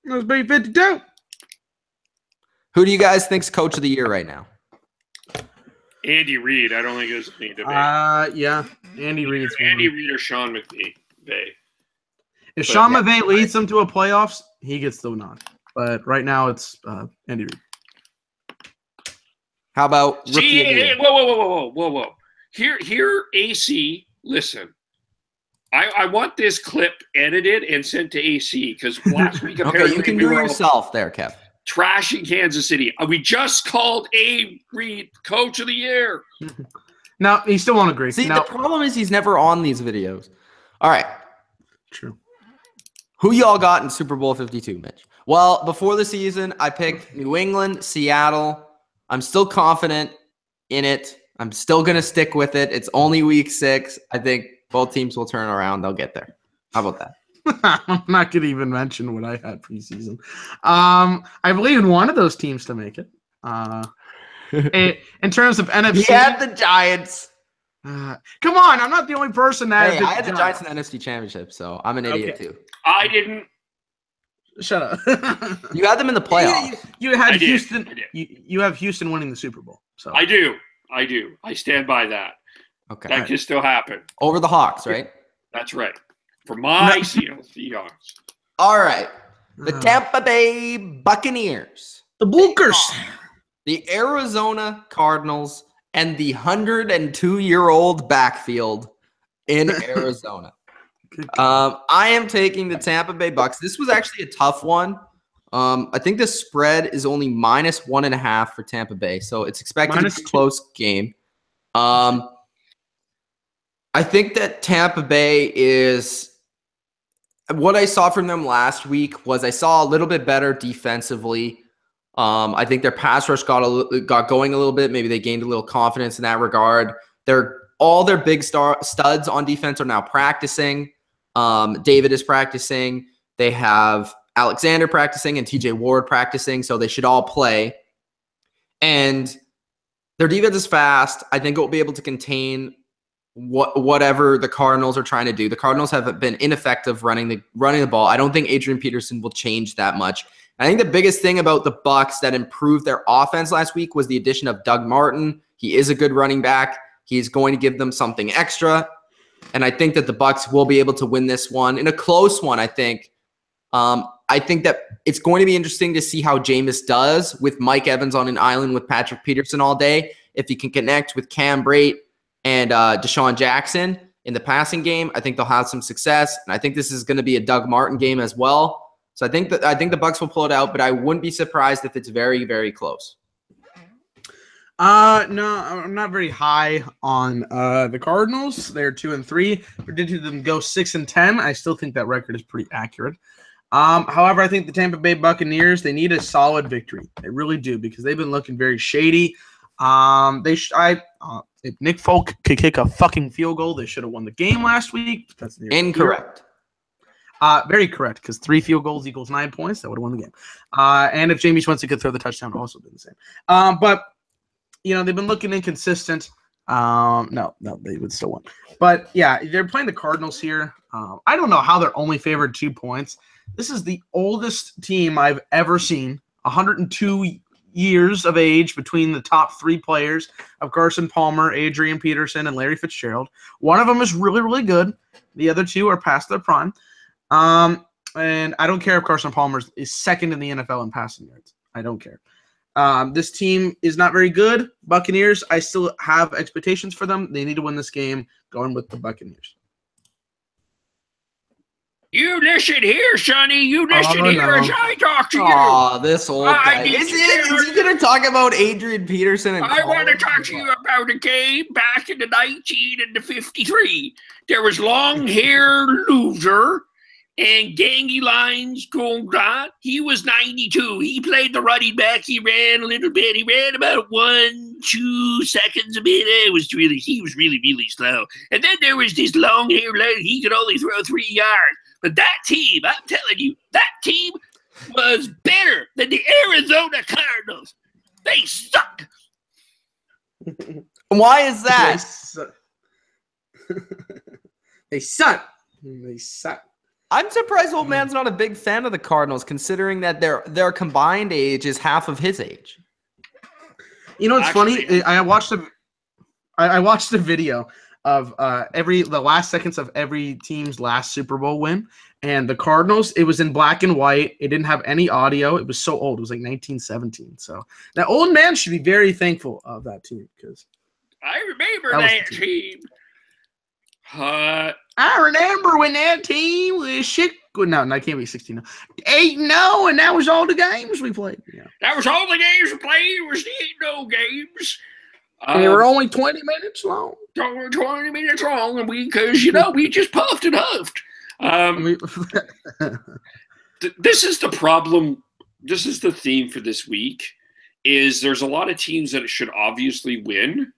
Speaker 2: SB 52.
Speaker 1: Who do you guys think's coach of the year right now?
Speaker 3: Andy Reid. I don't think there's any debate.
Speaker 2: Yeah. Andy Reid's
Speaker 3: Andy Reid or Sean McVay.
Speaker 2: If Sean McVay leads them to a playoffs, he gets the nod. But right now it's Andy Reid.
Speaker 1: How about rookie of the year?
Speaker 3: Whoa. Here, AC, listen. I want this clip edited and sent to AC because last week apparently
Speaker 1: you can do it yourself there, Kev.
Speaker 3: Trashing Kansas City. We just called A. Reid coach of the year.
Speaker 2: No, he still won't agree.
Speaker 1: See, the problem is he's never on these videos. All right.
Speaker 2: True.
Speaker 1: Who y'all got in Super Bowl 52, Mitch? Well, before the season, I picked New England, Seattle. I'm still confident in it. I'm still going to stick with it. It's only week 6. I think both teams will turn around. They'll get there. How about that?
Speaker 2: I'm not going to even mention what I had preseason. I believe in one of those teams to make it. In terms of NFC.
Speaker 1: He had the Giants.
Speaker 2: Come on. I'm not the only person that
Speaker 1: I had the Giants in the NFC Championship, so I'm an idiot too.
Speaker 3: I didn't.
Speaker 2: Shut up.
Speaker 1: You had them in the playoffs.
Speaker 2: You had Houston. You have Houston winning the Super Bowl. So
Speaker 3: I do. I stand by that.
Speaker 1: Okay.
Speaker 3: That can still happen.
Speaker 1: Over the Hawks, right?
Speaker 3: That's right. For my Seahawks.
Speaker 1: All right. The Tampa Bay Buccaneers.
Speaker 2: The Bookers.
Speaker 1: The Arizona Cardinals and the 102-year-old backfield in Arizona. I am taking the Tampa Bay Bucs. This was actually a tough one. I think the spread is only -1.5 for Tampa Bay, so it's expected to be a close game. I think that Tampa Bay is what I saw from them last week was I saw a little bit better defensively. I think their pass rush got going a little bit. Maybe they gained a little confidence in that regard. All their big studs on defense are now practicing. David is practicing. They have Alexander practicing and TJ Ward practicing, so they should all play. And their defense is fast. I think it will be able to contain whatever the Cardinals are trying to do. The Cardinals have been ineffective running the ball. I don't think Adrian Peterson will change that much. I think the biggest thing about the Bucs that improved their offense last week was the addition of Doug Martin. He is a good running back. He's going to give them something extra. And I think that the Bucs will be able to win this one in a close one, I think. I think that it's going to be interesting to see how Jameis does with Mike Evans on an island with Patrick Peterson all day. If he can connect with Cam Brate and Deshaun Jackson in the passing game, I think they'll have some success. And I think this is going to be a Doug Martin game as well. So I think the Bucs will pull it out, but I wouldn't be surprised if it's very, very close.
Speaker 2: No, I'm not very high on the Cardinals. They're 2-3. Predicted them go 6-10. I still think that record is pretty accurate. However, I think the Tampa Bay Buccaneers, they need a solid victory. They really do, because they've been looking very shady. If Nick Folk could kick a fucking field goal, they should have won the game last week. That's
Speaker 1: incorrect.
Speaker 2: Very correct, because 3 field goals equals 9 points. That would have won the game. And if Jameis Winston could throw the touchdown, it would also be the same. But they've been looking inconsistent. No, they would still win. But yeah, they're playing the Cardinals here. I don't know how they're only favored 2 points. This is the oldest team I've ever seen. 102 years of age between the top 3 players of Carson Palmer, Adrian Peterson, and Larry Fitzgerald. One of them is really, really good. The other 2 are past their prime. And I don't care if Carson Palmer is second in the NFL in passing yards. I don't care. This team is not very good. Buccaneers, I still have expectations for them. They need to win this game. Going with the Buccaneers.
Speaker 3: You listen here, Sonny. You listen here as I talk to you.
Speaker 1: Oh, this old guy. Is he going to talk about Adrian Peterson?
Speaker 3: I want to talk to you about a game back in the 1953. There was long-haired loser and gangy lines going on. He was 92. He played the running back. He ran a little bit. He ran about 1-2 seconds a minute. He was really, really slow. And then there was this long-haired lady. He could only throw 3 yards. But that team, I'm telling you, that team was better than the Arizona Cardinals. They suck.
Speaker 1: Why is that?
Speaker 2: They suck. They suck.
Speaker 1: I'm surprised old man's not a big fan of the Cardinals, considering that their combined age is half of his age.
Speaker 2: You know what's funny? I watched a video of the last seconds of every team's last Super Bowl win, and the Cardinals, it was in black and white. It didn't have any audio. It was so old. It was like 1917. So that old man should be very thankful of that team, because
Speaker 3: I remember that team.
Speaker 2: I remember when that team was shit. No, it can't be 16. 8-0, and that was all the games we played. Yeah.
Speaker 3: That was all the games we played. It was the 8-0 games.
Speaker 2: They were only 20 minutes long.
Speaker 3: 20 minutes long, and because we just puffed and huffed. This is the problem. This is the theme for this week. Is there's a lot of teams that should obviously win,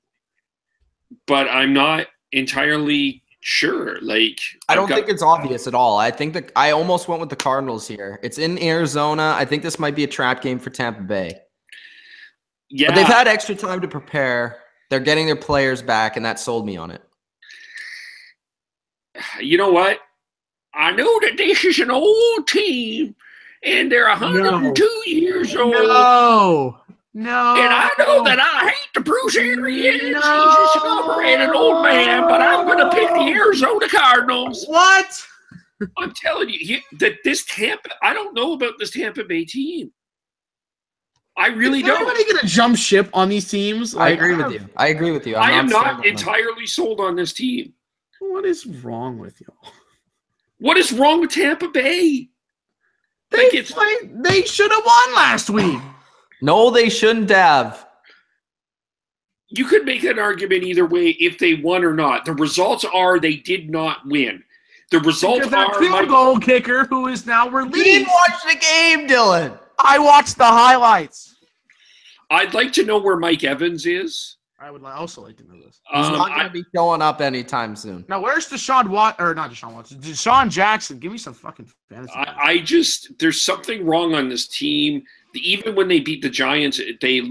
Speaker 3: but I'm not entirely sure. Like,
Speaker 1: I don't think it's obvious at all. I think that I almost went with the Cardinals here. It's in Arizona. I think this might be a trap game for Tampa Bay.
Speaker 3: Yeah,
Speaker 1: but they've had extra time to prepare. They're getting their players back, and that sold me on it.
Speaker 3: You know what? I know that this is an old team, and they're 102 years old.
Speaker 2: No.
Speaker 3: And I know that I hate the Bruce Arians. He's just an overrated old man, but I'm going to pick the Arizona Cardinals.
Speaker 2: What?
Speaker 3: I'm telling you that I don't know about this Tampa Bay team. I really don't. Is
Speaker 2: anybody going to jump ship on these teams?
Speaker 1: I agree with you.
Speaker 3: I am not entirely sold on this team.
Speaker 2: What is wrong with y'all?
Speaker 3: What is wrong with Tampa Bay?
Speaker 2: They should have won last week.
Speaker 1: No, they shouldn't have.
Speaker 3: You could make an argument either way if they won or not. The results are they did not win. The results
Speaker 2: because that field goal kicker who is now released.
Speaker 1: You didn't watch the game, Dylan.
Speaker 2: I watched the highlights.
Speaker 3: I'd like to know where Mike Evans is.
Speaker 2: I would also like to know this.
Speaker 1: He's not going to be showing up anytime soon.
Speaker 2: Now, where's Deshaun Jackson? Give me some fucking fantasy.
Speaker 3: There's something wrong on this team. Even when they beat the Giants, they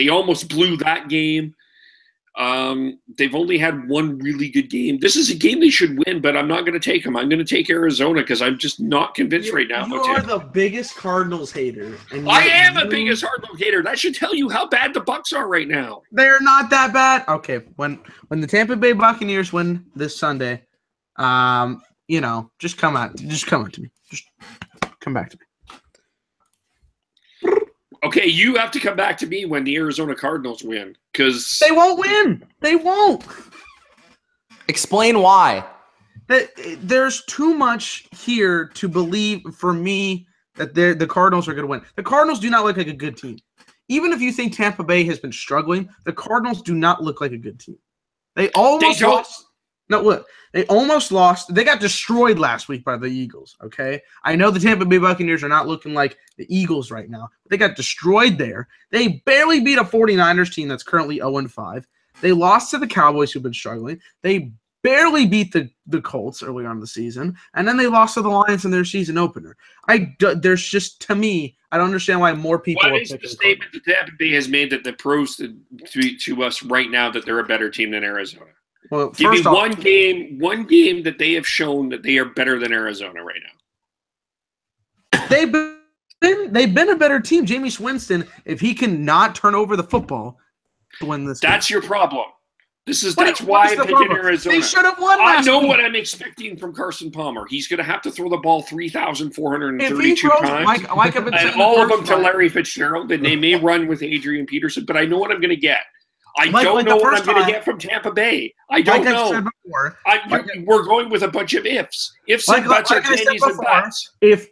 Speaker 3: almost blew that game. They've only had one really good game. This is a game they should win, but I'm not going to take them. I'm going to take Arizona because I'm just not convinced right now.
Speaker 2: You are the biggest Cardinals hater. And
Speaker 3: I am the biggest Cardinals hater. That should tell you how bad the Bucs are right now.
Speaker 2: They're not that bad. Okay, when the Tampa Bay Buccaneers win this Sunday, just come out to me. Just come back to me.
Speaker 3: Okay, you have to come back to me when the Arizona Cardinals win, because
Speaker 2: they won't win. They won't.
Speaker 1: Explain why.
Speaker 2: There's too much here to believe for me that the Cardinals are going to win. The Cardinals do not look like a good team. Even if you think Tampa Bay has been struggling, the Cardinals do not look like a good team. They almost lost. No, look, they almost lost. They got destroyed last week by the Eagles, okay? I know the Tampa Bay Buccaneers are not looking like the Eagles right now. But they got destroyed there. They barely beat a 49ers team that's currently 0-5. They lost to the Cowboys, who've been struggling. They barely beat the Colts early on in the season. And then they lost to the Lions in their season opener. There's just, to me, I don't understand why more people
Speaker 3: What is the statement that Tampa Bay has made that the pros to us right now that they're a better team than Arizona?
Speaker 2: Well,
Speaker 3: give me one game that they have shown that they are better than Arizona right now.
Speaker 2: They've been a better team. Jameis Winston, if he can not turn over the football to win this
Speaker 3: That's
Speaker 2: game.
Speaker 3: your problem. That's why I'm picking Arizona.
Speaker 2: They should have won
Speaker 3: I know
Speaker 2: week.
Speaker 3: what I'm expecting from Carson Palmer. He's going to have to throw the ball 3,432 times.
Speaker 2: Like I've been saying,
Speaker 3: and all of them to Larry Fitzgerald, and they may run with Adrian Peterson, but I know what I'm going to get. I don't know what I'm going to get from Tampa Bay. I don't know. We're going with a bunch of ifs. Ifs and buts are candies and buts.
Speaker 2: If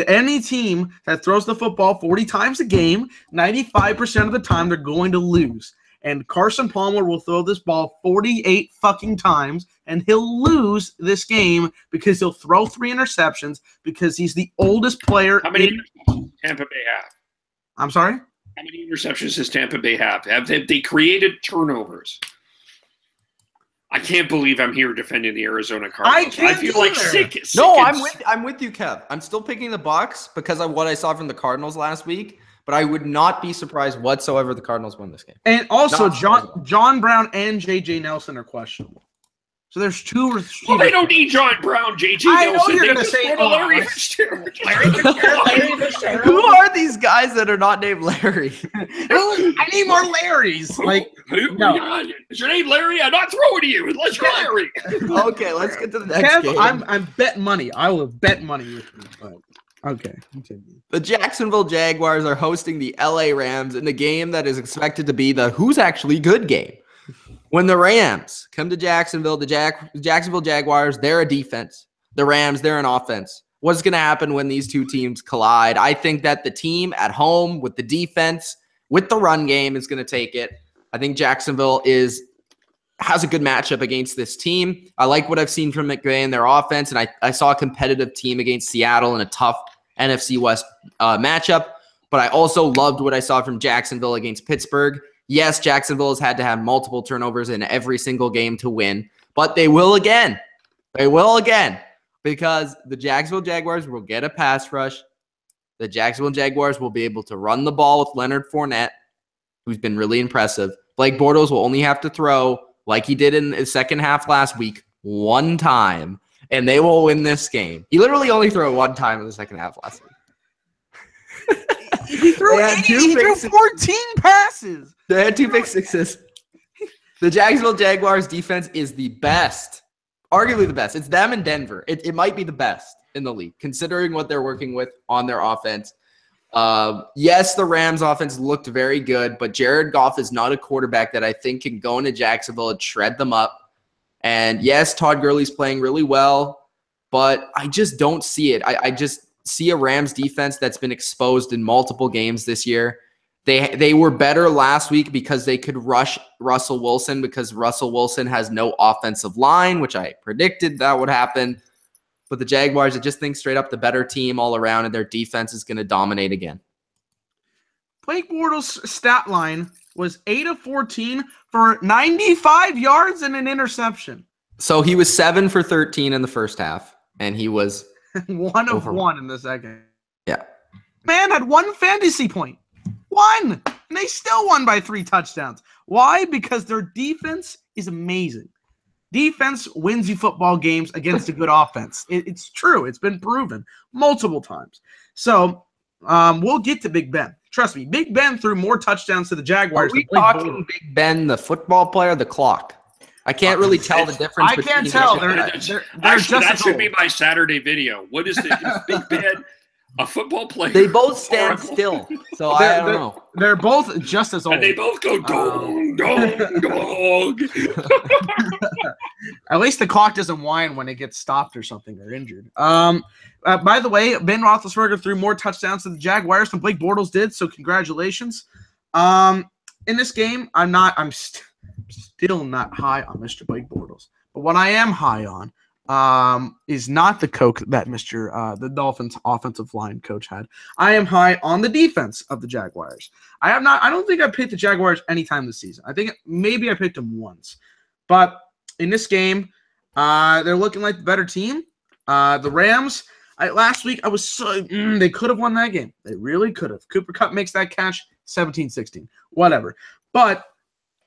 Speaker 2: any team that throws the football 40 times a game, 95% of the time they're going to lose. And Carson Palmer will throw this ball 48 fucking times, and he'll lose this game because he'll throw 3 interceptions because he's the oldest player.
Speaker 3: How many interceptions Tampa Bay have?
Speaker 2: I'm sorry?
Speaker 3: How many interceptions does Tampa Bay have? Have they created turnovers? I can't believe I'm here defending the Arizona Cardinals. I feel like sick.
Speaker 1: No, I'm with you, Kev. I'm still picking the Bucs because of what I saw from the Cardinals last week, but I would not be surprised whatsoever the Cardinals win this game.
Speaker 2: And also, John Brown and J.J. Nelson are questionable. So there's 2 receivers.
Speaker 3: Well, they don't need John Brown, J.J.
Speaker 2: I
Speaker 3: Nelson.
Speaker 2: know you're going to say
Speaker 3: Larry Fitzgerald.
Speaker 1: Who are these guys that are not named Larry?
Speaker 2: I need more Larrys.
Speaker 3: No. Is your name Larry? I'm not throwing to you unless you're Larry.
Speaker 1: Okay, let's get to the next game.
Speaker 2: I'm betting money. I will bet money with you. But okay, continue.
Speaker 1: The Jacksonville Jaguars are hosting the LA Rams in the game that is expected to be the who's actually good game. When the Rams come to Jacksonville, the Jacksonville Jaguars, they're a defense. The Rams, they're an offense. What's going to happen when these two teams collide? I think that the team at home with the defense, with the run game, is going to take it. I think Jacksonville has a good matchup against this team. I like what I've seen from McVay and their offense, and I saw a competitive team against Seattle in a tough NFC West matchup, but I also loved what I saw from Jacksonville against Pittsburgh. Yes, Jacksonville has had to have multiple turnovers in every single game to win, but they will again. They will again because the Jacksonville Jaguars will get a pass rush. The Jacksonville Jaguars will be able to run the ball with Leonard Fournette, who's been really impressive. Blake Bortles will only have to throw, like he did in the second half last week, 1 time, and they will win this game. He literally only threw it 1 time in the second half last week.
Speaker 2: He threw 14 passes.
Speaker 1: They had 2 pick sixes. The Jacksonville Jaguars defense is the best, arguably the best. It's them and Denver. It might be the best in the league, considering what they're working with on their offense. Yes, the Rams offense looked very good, but Jared Goff is not a quarterback that I think can go into Jacksonville and shred them up. And yes, Todd Gurley's playing really well, but I just don't see it. I just see a Rams defense that's been exposed in multiple games this year. They were better last week because they could rush Russell Wilson because Russell Wilson has no offensive line, which I predicted that would happen. But the Jaguars, I just think straight up the better team all around, and their defense is going to dominate again.
Speaker 2: Blake Bortles' stat line was 8 of 14 for 95 yards and an interception.
Speaker 1: So he was 7 for 13 in the first half, and he was
Speaker 2: 1 of 1 in the second.
Speaker 1: Yeah.
Speaker 2: Man had 1 fantasy point. 1. And they still won by 3 touchdowns. Why? Because their defense is amazing. Defense wins you football games against a good offense. It's true. It's been proven multiple times. So we'll get to Big Ben. Trust me, Big Ben threw more touchdowns to the Jaguars.
Speaker 1: Are we talking Big Ben, the football player, the clock? I can't really tell the difference.
Speaker 2: I can't tell.
Speaker 3: That should be my Saturday video. What is Big Ben? A football player.
Speaker 1: They both stand still, so I don't know.
Speaker 2: They're both just as old.
Speaker 3: And they both go dong, dong, dong.
Speaker 2: At least the clock doesn't whine when it gets stopped or something or injured. By the way, Ben Roethlisberger threw more touchdowns to the Jaguars than Blake Bortles did, so congratulations. In this game, I'm still not high on Mr. Blake Bortles, but what I am high on is not the coke that the Dolphins offensive line coach had. I am high on the defense of the Jaguars. I don't think I picked the Jaguars anytime this season. I think maybe I picked them once. But in this game, they're looking like the better team. The Rams, last week I was they could have won that game. They really could have. Cooper Kupp makes that catch, 17-16. Whatever. But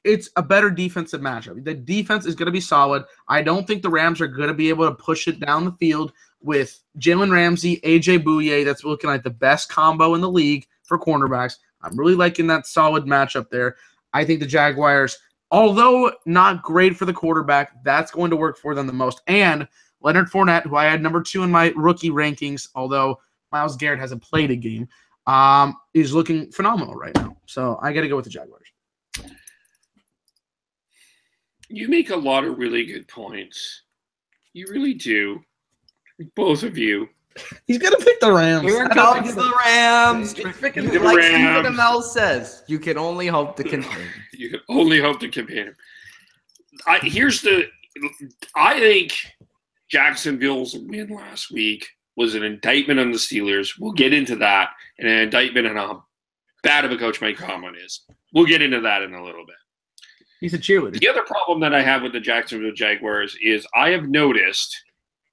Speaker 2: it's a better defensive matchup. The defense is going to be solid. I don't think the Rams are going to be able to push it down the field with Jalen Ramsey, AJ Bouye. That's looking like the best combo in the league for cornerbacks. I'm really liking that solid matchup there. I think the Jaguars, although not great for the quarterback, that's going to work for them the most. And Leonard Fournette, who I had number 2 in my rookie rankings, although Myles Garrett hasn't played a game, is looking phenomenal right now. So I got to go with the Jaguars.
Speaker 3: You make a lot of really good points. You really do. Both of you.
Speaker 2: He's going to pick the Rams.
Speaker 1: Here comes the Rams.
Speaker 3: The
Speaker 1: Like
Speaker 3: Rams.
Speaker 1: Stephen Amell says, you can only hope to contain.
Speaker 3: You can only hope to contain him. I think Jacksonville's win last week was an indictment on the Steelers. We'll get into that. And an indictment on how bad of a coach Mike Tomlin is. We'll get into that in a little bit.
Speaker 2: He's a cheerleader.
Speaker 3: The other problem that I have with the Jacksonville Jaguars is I have noticed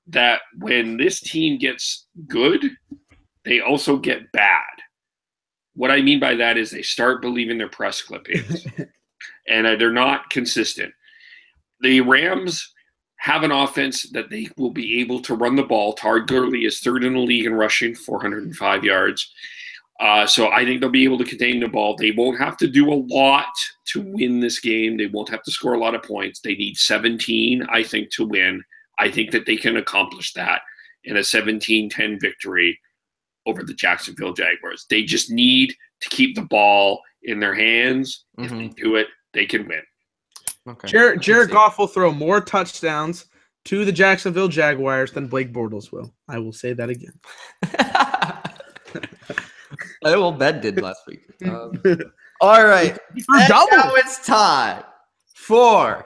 Speaker 3: that when this team gets good, they also get bad. What I mean by that is they start believing their press clippings, and they're not consistent. The Rams have an offense that they will be able to run the ball. Todd Gurley is 3rd in the league in rushing, 405 yards. So I think they'll be able to contain the ball. They won't have to do a lot to win this game. They won't have to score a lot of points. They need 17, I think, to win. I think that they can accomplish that in a 17-10 victory over the Jacksonville Jaguars. They just need to keep the ball in their hands. If they do it, they can win.
Speaker 2: Okay. Jared Goff will throw more touchdowns to the Jacksonville Jaguars than Blake Bortles will. I will say that again.
Speaker 1: Well, Ben did last week. All right. Now it's time for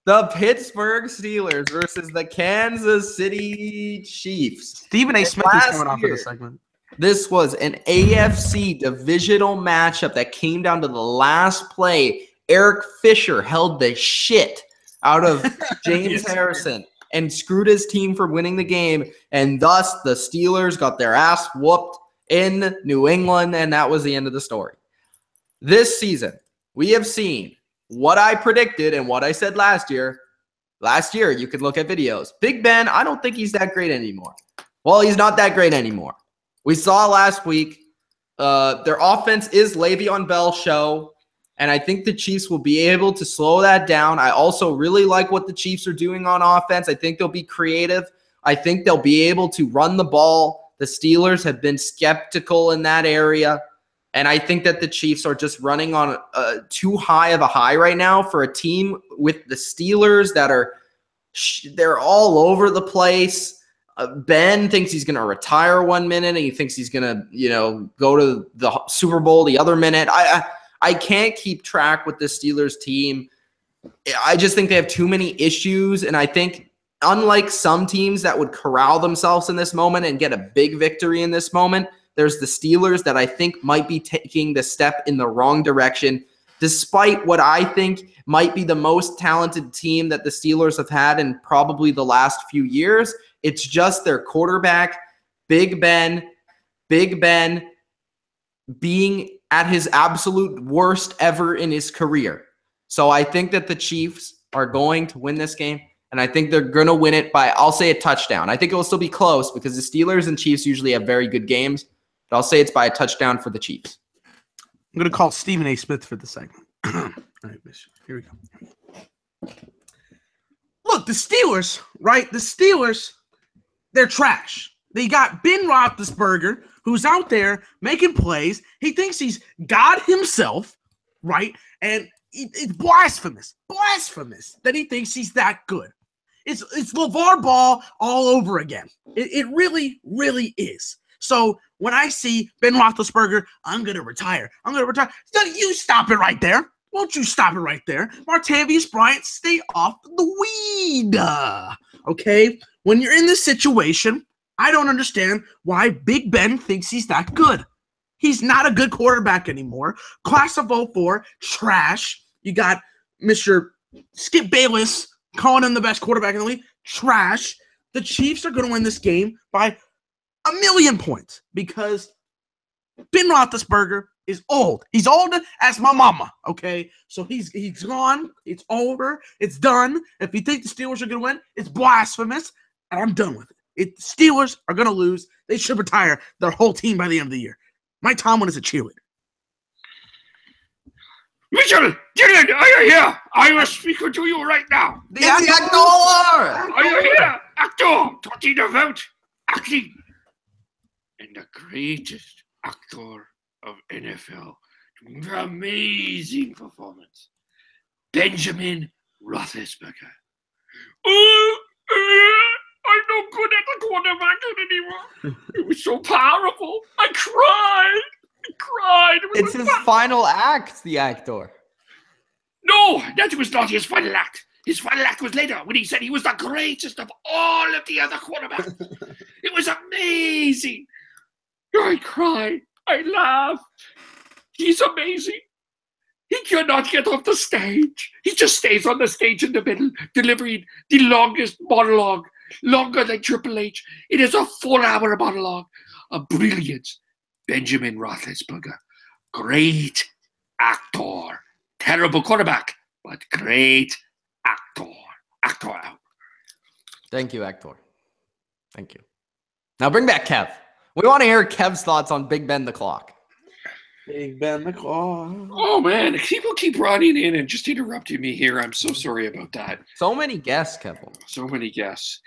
Speaker 1: the Pittsburgh Steelers versus the Kansas City Chiefs.
Speaker 2: Stephen A. Smith is coming off of this segment.
Speaker 1: This was an AFC divisional matchup that came down to the last play. Eric Fisher held the shit out of James Harrison and screwed his team for winning the game, and thus the Steelers got their ass whooped in New England, and that was the end of the story. This season, we have seen what I predicted and what I said last year. Last year, you can look at videos. Big Ben, I don't think he's that great anymore. Well, he's not that great anymore. We saw last week their offense is Le'Veon Bell show, and I think the Chiefs will be able to slow that down. I also really like what the Chiefs are doing on offense. I think they'll be creative. I think they'll be able to run the ball. The Steelers have been skeptical in that area, and I think that the Chiefs are just running on too high of a high right now for a team with the Steelers that they're all over the place. Ben thinks he's going to retire one minute, and he thinks he's going to, go to the Super Bowl the other minute. I can't keep track with the Steelers team. I just think they have too many issues, and I think unlike some teams that would corral themselves in this moment and get a big victory in this moment, there's the Steelers that I think might be taking the step in the wrong direction, despite what I think might be the most talented team that the Steelers have had in probably the last few years. It's just their quarterback, Big Ben being at his absolute worst ever in his career. So I think that the Chiefs are going to win this game, and I think they're going to win it by, I'll say, a touchdown. I think it will still be close because the Steelers and Chiefs usually have very good games, but I'll say it's by a touchdown for the Chiefs.
Speaker 2: I'm going to call Stephen A. Smith for the segment. All right, Mitch. Here we go. Look, the Steelers, right? The Steelers, they're trash. They got Ben Roethlisberger, who's out there making plays. He thinks he's God himself, right? And it's blasphemous that he thinks he's that good. It's LeVar Ball all over again. It really, really is. So when I see Ben Roethlisberger, I'm going to retire. So you stop it right there. Won't you stop it right there? Martavius Bryant, stay off the weed. Okay? When you're in this situation, I don't understand why Big Ben thinks he's that good. He's not a good quarterback anymore. Class of 04, trash. You got Mr. Skip Bayless calling him the best quarterback in the league. Trash. The Chiefs are going to win this game by 1,000,000 points because Ben Roethlisberger is old. He's old as my mama, okay? So he's gone. It's over. It's done. If you think the Steelers are going to win, it's blasphemous, and I'm done with it. The Steelers are going to lose. They should retire their whole team by the end of the year. Mike Tomlin is a cheerleader.
Speaker 3: Mitchell, Dylan, are you here? I was speaking to you right now.
Speaker 1: The actor!
Speaker 3: Are you here? Actor, talking about acting. And the greatest actor of NFL. Amazing performance. Benjamin Roethlisberger. I'm no good at the quarterback anymore. It was so powerful. I cried.
Speaker 1: It's his final act, the actor.
Speaker 3: No, that was not his final act. His final act was later when he said he was the greatest of all of the other quarterbacks. It was amazing. I cried. I laughed. He's amazing. He cannot get off the stage. He just stays on the stage in the middle, delivering the longest monologue, longer than Triple H. It is a 4-hour monologue of brilliance. Benjamin Roethlisberger, great actor. Terrible quarterback, but great actor. Actor out.
Speaker 1: Thank you, actor. Thank you. Now bring back Kev. We want to hear Kev's thoughts on Big Ben the Clock.
Speaker 2: Big Ben the Clock.
Speaker 3: Oh, man. People keep running in and just interrupting me here. I'm so sorry about that.
Speaker 1: So many guests, Kevin.
Speaker 3: So many guests.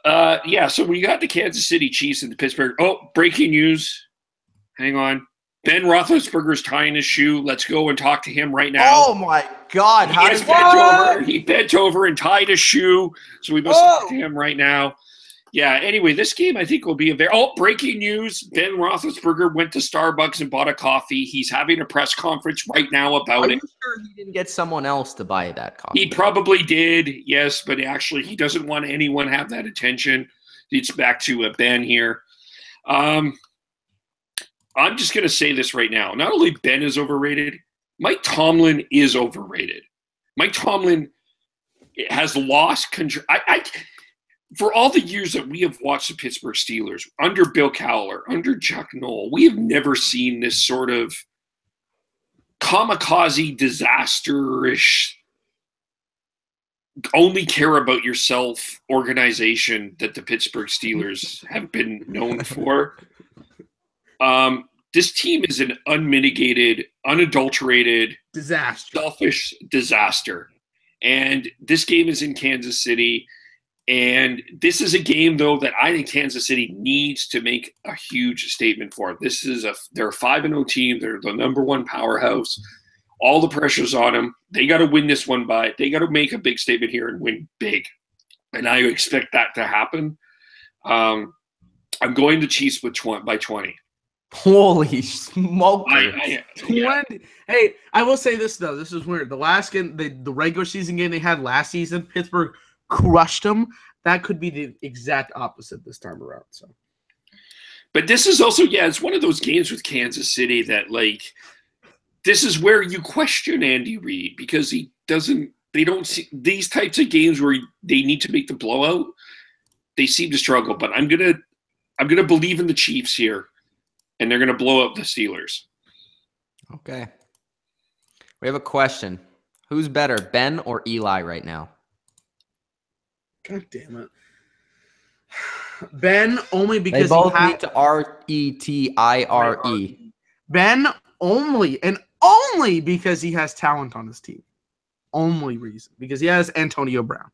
Speaker 3: So we got the Kansas City Chiefs and the Pittsburgh. Oh, breaking news. Hang on. Ben Roethlisberger's tying his shoe. Let's go and talk to him right now.
Speaker 1: Oh, my God.
Speaker 3: He bent over and tied his shoe. So we must talk to him right now. Yeah, anyway, this game I think will be a very... Oh, breaking news. Ben Roethlisberger went to Starbucks and bought a coffee. He's having a press conference right now about it.
Speaker 1: Are you sure he didn't get someone else to buy that coffee?
Speaker 3: He probably did, yes, but actually he doesn't want anyone to have that attention. It's back to Ben here. I'm just going to say this right now. Not only Ben is overrated, Mike Tomlin is overrated. Mike Tomlin has lost control. For all the years that we have watched the Pittsburgh Steelers, under Bill Cowler, under Chuck Noll, we have never seen this sort of kamikaze, disaster-ish, only care about yourself organization that the Pittsburgh Steelers have been known for. This team is an unmitigated, unadulterated, selfish disaster. And this game is in Kansas City. And this is a game, though, that I think Kansas City needs to make a huge statement for. They're a 5-0 team. They're the number one powerhouse. All the pressure's on them. They got to win this one they got to make a big statement here and win big. And I expect that to happen. I'm going to Chiefs by 20.
Speaker 1: Holy smoke.
Speaker 2: Yeah. Hey, I will say this, though. This is weird. The last game, the regular season game they had last season, Pittsburgh crushed them. That could be the exact opposite this time around. So,
Speaker 3: but this is also, it's one of those games with Kansas City that, this is where you question Andy Reid because they don't see these types of games where they need to make the blowout. They seem to struggle, but I'm gonna believe in the Chiefs here, and they're gonna blow up the Steelers.
Speaker 1: Okay. We have a question. Who's better, Ben or Eli right now?
Speaker 2: God damn it. Ben, only
Speaker 1: They
Speaker 2: because
Speaker 1: both need to R-E-T-I-R-E.
Speaker 2: Ben, only because he has talent on his team. Only reason. Because he has Antonio Brown.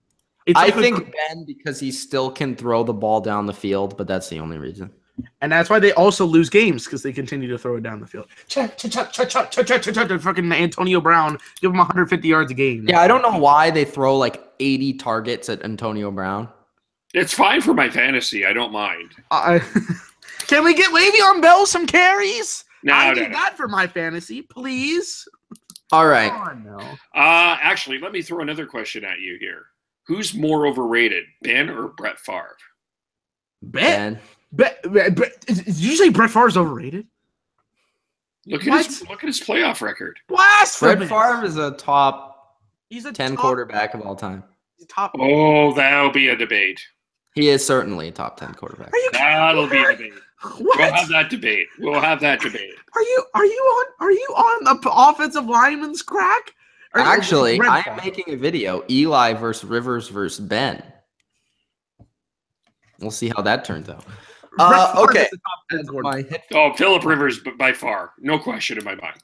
Speaker 1: I think Ben because he still can throw the ball down the field, but that's the only reason.
Speaker 2: And that's why they also lose games, because they continue to throw it down the field. Fucking Antonio Brown, give him 150 yards a game.
Speaker 1: Yeah, I don't know why they throw like 80 targets at Antonio Brown.
Speaker 3: It's fine for my fantasy. I don't mind.
Speaker 2: Can we get Le'Veon Bell some carries?
Speaker 3: No,
Speaker 2: do that for my fantasy, please.
Speaker 1: All right.
Speaker 2: Oh, no.
Speaker 3: Actually, let me throw another question at you here. Who's more overrated, Ben or Brett Favre?
Speaker 2: Ben. Did you say Brett Favre's overrated?
Speaker 3: Look at his playoff record.
Speaker 2: Blasphemous.
Speaker 1: Brett Favre is a top
Speaker 2: He's a
Speaker 1: 10 quarterback of all time.
Speaker 2: He's top.
Speaker 3: Oh, that'll be a debate.
Speaker 1: He is certainly a top 10 quarterback.
Speaker 3: That'll be a debate.
Speaker 2: What?
Speaker 3: We'll have that debate. Are
Speaker 2: you on the offensive lineman's crack?
Speaker 1: Actually, I am making a video, Eli versus Rivers versus Ben. We'll see how that turns out. Okay.
Speaker 3: Phillip Rivers by far. No question in my mind.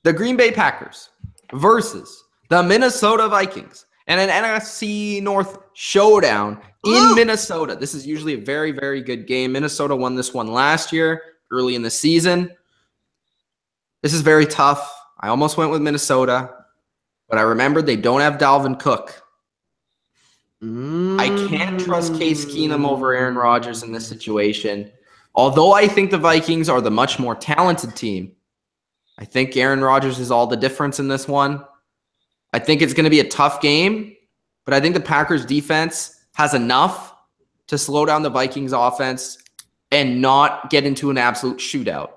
Speaker 1: The Green Bay Packers versus the Minnesota Vikings and an NFC North showdown in Minnesota. This is usually a very, very good game. Minnesota won this one last year, early in the season. This is very tough. I almost went with Minnesota, but I remembered they don't have Dalvin Cook. I can't trust Case Keenum over Aaron Rodgers in this situation. Although I think the Vikings are the much more talented team, I think Aaron Rodgers is all the difference in this one. I think it's going to be a tough game, but I think the Packers defense has enough to slow down the Vikings offense and not get into an absolute shootout.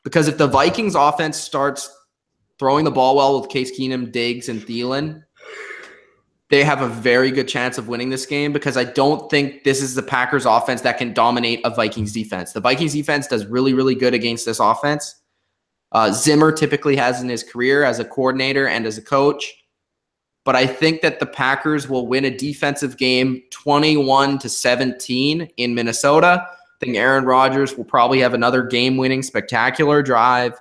Speaker 1: Because if the Vikings offense starts throwing the ball well with Case Keenum, Diggs, and Thielen, they have a very good chance of winning this game because I don't think this is the Packers offense that can dominate a Vikings defense. The Vikings defense does really, really good against this offense. Zimmer typically has in his career as a coordinator and as a coach. But I think that the Packers will win a defensive game 21-17 in Minnesota. I think Aaron Rodgers will probably have another game-winning spectacular drive.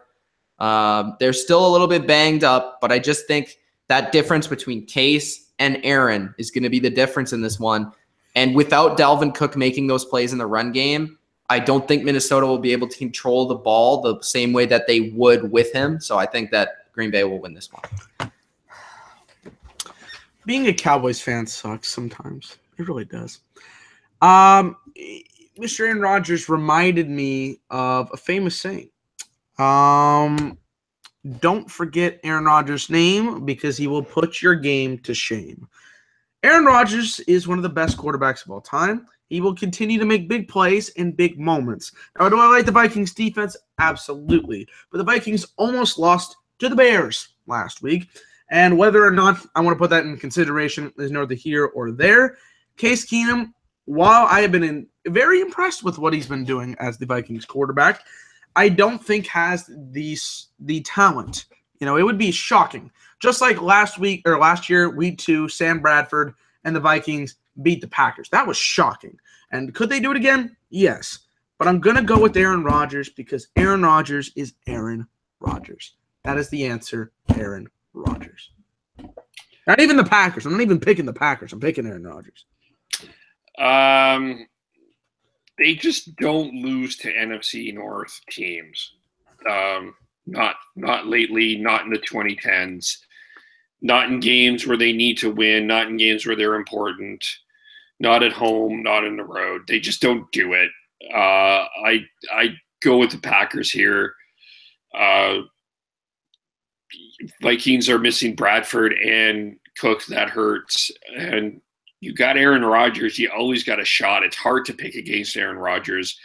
Speaker 1: They're still a little bit banged up, but I just think that difference between Case and Aaron is going to be the difference in this one. And without Dalvin Cook making those plays in the run game, I don't think Minnesota will be able to control the ball the same way that they would with him. So I think that Green Bay will win this one.
Speaker 2: Being a Cowboys fan sucks sometimes. It really does. Mr. Aaron Rodgers reminded me of a famous saying. Don't forget Aaron Rodgers' name because he will put your game to shame. Aaron Rodgers is one of the best quarterbacks of all time. He will continue to make big plays in big moments. Now, do I like the Vikings defense? Absolutely. But the Vikings almost lost to the Bears last week. And whether or not I want to put that in consideration is neither here or there. Case Keenum, while I have been very impressed with what he's been doing as the Vikings quarterback, I don't think has the talent. You know, it would be shocking. Just like last year, week 2, Sam Bradford and the Vikings beat the Packers. That was shocking. And could they do it again? Yes. But I'm going to go with Aaron Rodgers because Aaron Rodgers is Aaron Rodgers. That is the answer, Aaron Rodgers. Not even the Packers. I'm not even picking the Packers. I'm picking Aaron Rodgers.
Speaker 3: They just don't lose to NFC North teams. Not lately, not in the 2010s, not in games where they need to win, not in games where they're important, not at home, not on the road. They just don't do it. I go with the Packers here. Vikings are missing Bradford and Cook. That hurts. And you got Aaron Rodgers. You always got a shot. It's hard to pick against Aaron Rodgers.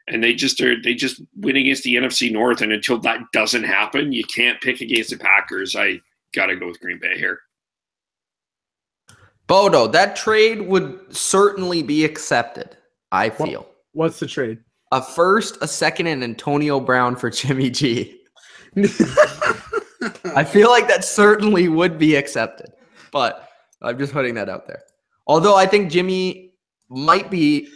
Speaker 3: And they just win against the NFC North. And until that doesn't happen, you can't pick against the Packers. I got to go with Green Bay here.
Speaker 1: Bodo, that trade would certainly be accepted, I feel.
Speaker 2: What's the trade?
Speaker 1: A first, a second, and Antonio Brown for Jimmy G. I feel like that certainly would be accepted, but I'm just putting that out there. Although I think Jimmy might be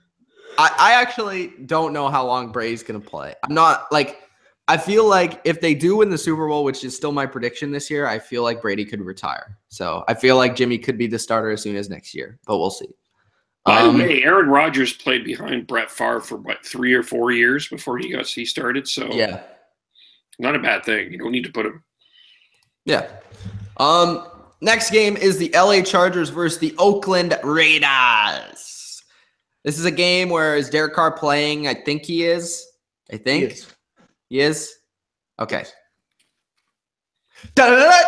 Speaker 1: – I actually don't know how long Brady's going to play. I'm not – like, I feel like if they do win the Super Bowl, which is still my prediction this year, I feel like Brady could retire. So I feel like Jimmy could be the starter as soon as next year, but we'll see.
Speaker 3: By the way, Aaron Rodgers played behind Brett Favre for, 3 or 4 years before he started. So
Speaker 1: yeah, not
Speaker 3: a bad thing. You don't need to put him.
Speaker 1: Yeah. Next game is the LA Chargers versus the Oakland Raiders. This is a game where is Derek Carr playing? I think he is. He is? Okay. Chargers!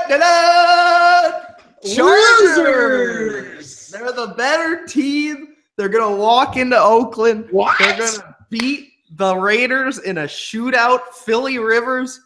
Speaker 1: They're the better team. They're going to walk into Oakland.
Speaker 2: What?
Speaker 1: They're going to beat the Raiders in a shootout. Philly Rivers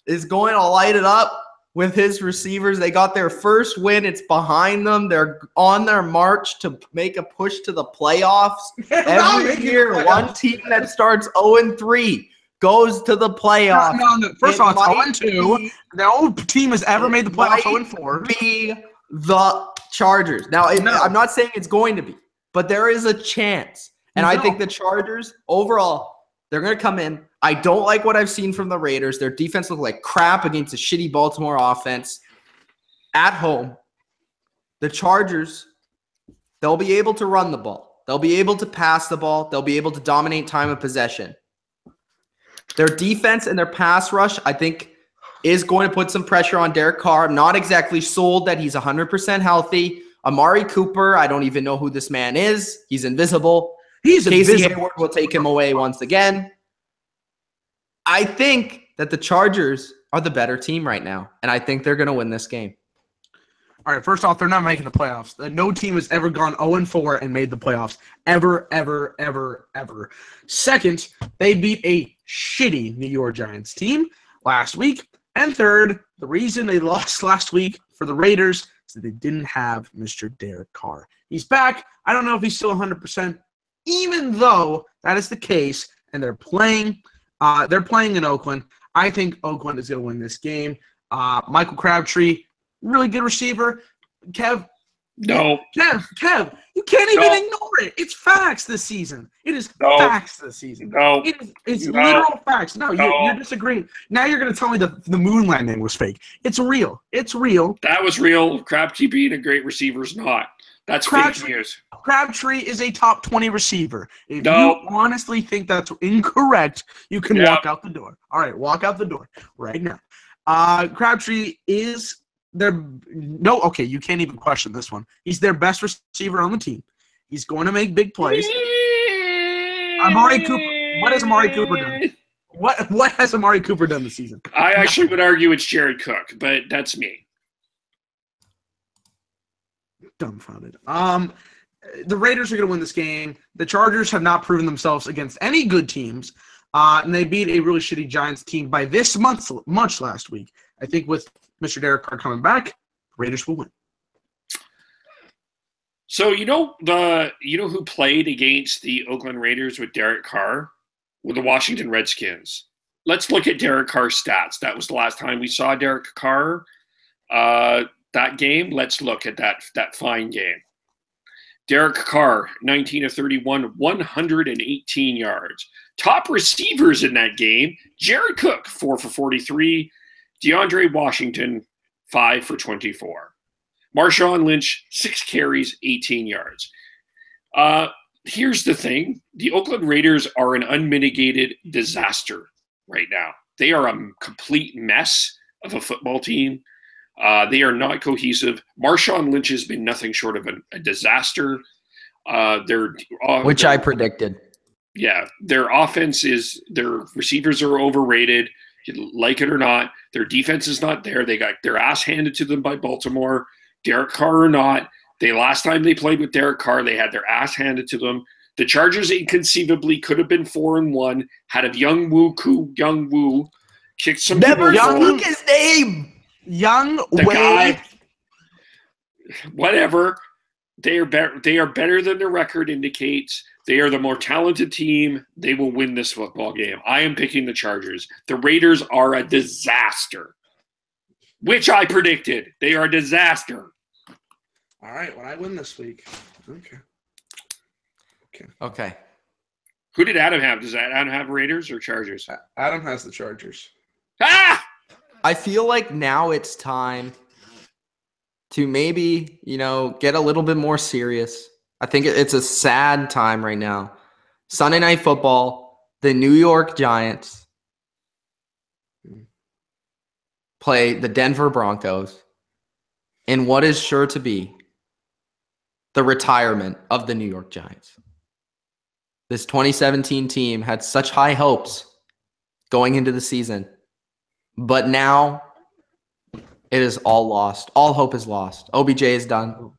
Speaker 1: is going to light it up with his receivers. They got their first win. It's behind them. They're on their march to make a push to the playoffs. Every year, one team that starts 0-3 goes to the playoffs.
Speaker 2: No. First of all, it's 0-2. No team has ever made the playoffs 0-4.
Speaker 1: Be the Chargers. Now, I'm not saying it's going to be, but there is a chance. And I think the Chargers, overall, they're going to come in. I don't like what I've seen from the Raiders. Their defense looked like crap against a shitty Baltimore offense. At home, the Chargers, they'll be able to run the ball. They'll be able to pass the ball. They'll be able to dominate time of possession. Their defense and their pass rush, I think, is going to put some pressure on Derek Carr. I'm not exactly sold that he's 100% healthy. Amari Cooper, I don't even know who this man is. He's invisible. Casey Hayward will take him away once again. I think that the Chargers are the better team right now, and I think they're going to win this game.
Speaker 2: All right, first off, they're not making the playoffs. No team has ever gone 0-4 and made the playoffs. Ever, ever, ever, ever. Second, they beat a shitty New York Giants team last week. And third, the reason they lost last week for the Raiders is that they didn't have Mr. Derek Carr. He's back. I don't know if he's still 100%. Even though that is the case, and they're playing in Oakland, I think Oakland is going to win this game. Michael Crabtree, really good receiver. Kev, you can't even ignore it. It's facts this season. It is facts this season. It's literal facts. You're disagreeing. Now you're going to tell me the moon landing was fake. It's real. It's real.
Speaker 3: That was real. Crabtree being a great receiver is not. That's fake news.
Speaker 2: Crabtree is a top 20 receiver. If you honestly think that's incorrect, you can walk out the door. All right, walk out the door right now. Crabtree is you can't even question this one. He's their best receiver on the team. He's going to make big plays. Amari Cooper. What has Amari Cooper done? What has Amari Cooper done this season?
Speaker 3: I actually would argue it's Jared Cook, but that's me.
Speaker 2: Dumbfounded. The Raiders are going to win this game. The Chargers have not proven themselves against any good teams, and they beat a really shitty Giants team by this much last week. I think with Mr. Derek Carr coming back, the Raiders will win.
Speaker 3: So you know who played against the Oakland Raiders with Derek Carr? With the Washington Redskins. Let's look at Derek Carr's stats. That was the last time we saw Derek Carr. That game. Let's look at that fine game. Derek Carr, 19 of 31, 118 yards. Top receivers in that game, Jared Cook, 4 for 43. DeAndre Washington, 5 for 24. Marshawn Lynch, 6 carries, 18 yards. Here's the thing. The Oakland Raiders are an unmitigated disaster right now. They are a complete mess of a football team. They are not cohesive. Marshawn Lynch has been nothing short of a disaster.
Speaker 1: Which I predicted.
Speaker 3: Yeah, their receivers are overrated, like it or not. Their defense is not there. They got their ass handed to them by Baltimore. Derek Carr or not. Last time they played with Derek Carr, they had their ass handed to them. The Chargers inconceivably could have been 4-1 had a Young Woo kicked some.
Speaker 1: Never speak his name.
Speaker 3: Guy, whatever. They are better than their record indicates. They are the more talented team. They will win this football game. I am picking the Chargers. The Raiders are a disaster. which I predicted. They are a disaster.
Speaker 2: All right, when I win this week.
Speaker 1: Okay.
Speaker 3: Who did Adam have? Does Adam have Raiders or Chargers?
Speaker 2: Adam has the Chargers.
Speaker 3: Ah!
Speaker 1: I feel like now it's time to maybe, get a little bit more serious. I think it's a sad time right now. Sunday Night Football, the New York Giants play the Denver Broncos in what is sure to be the retirement of the New York Giants. This 2017 team had such high hopes going into the season, but now it is all lost. All hope is lost. OBJ is done.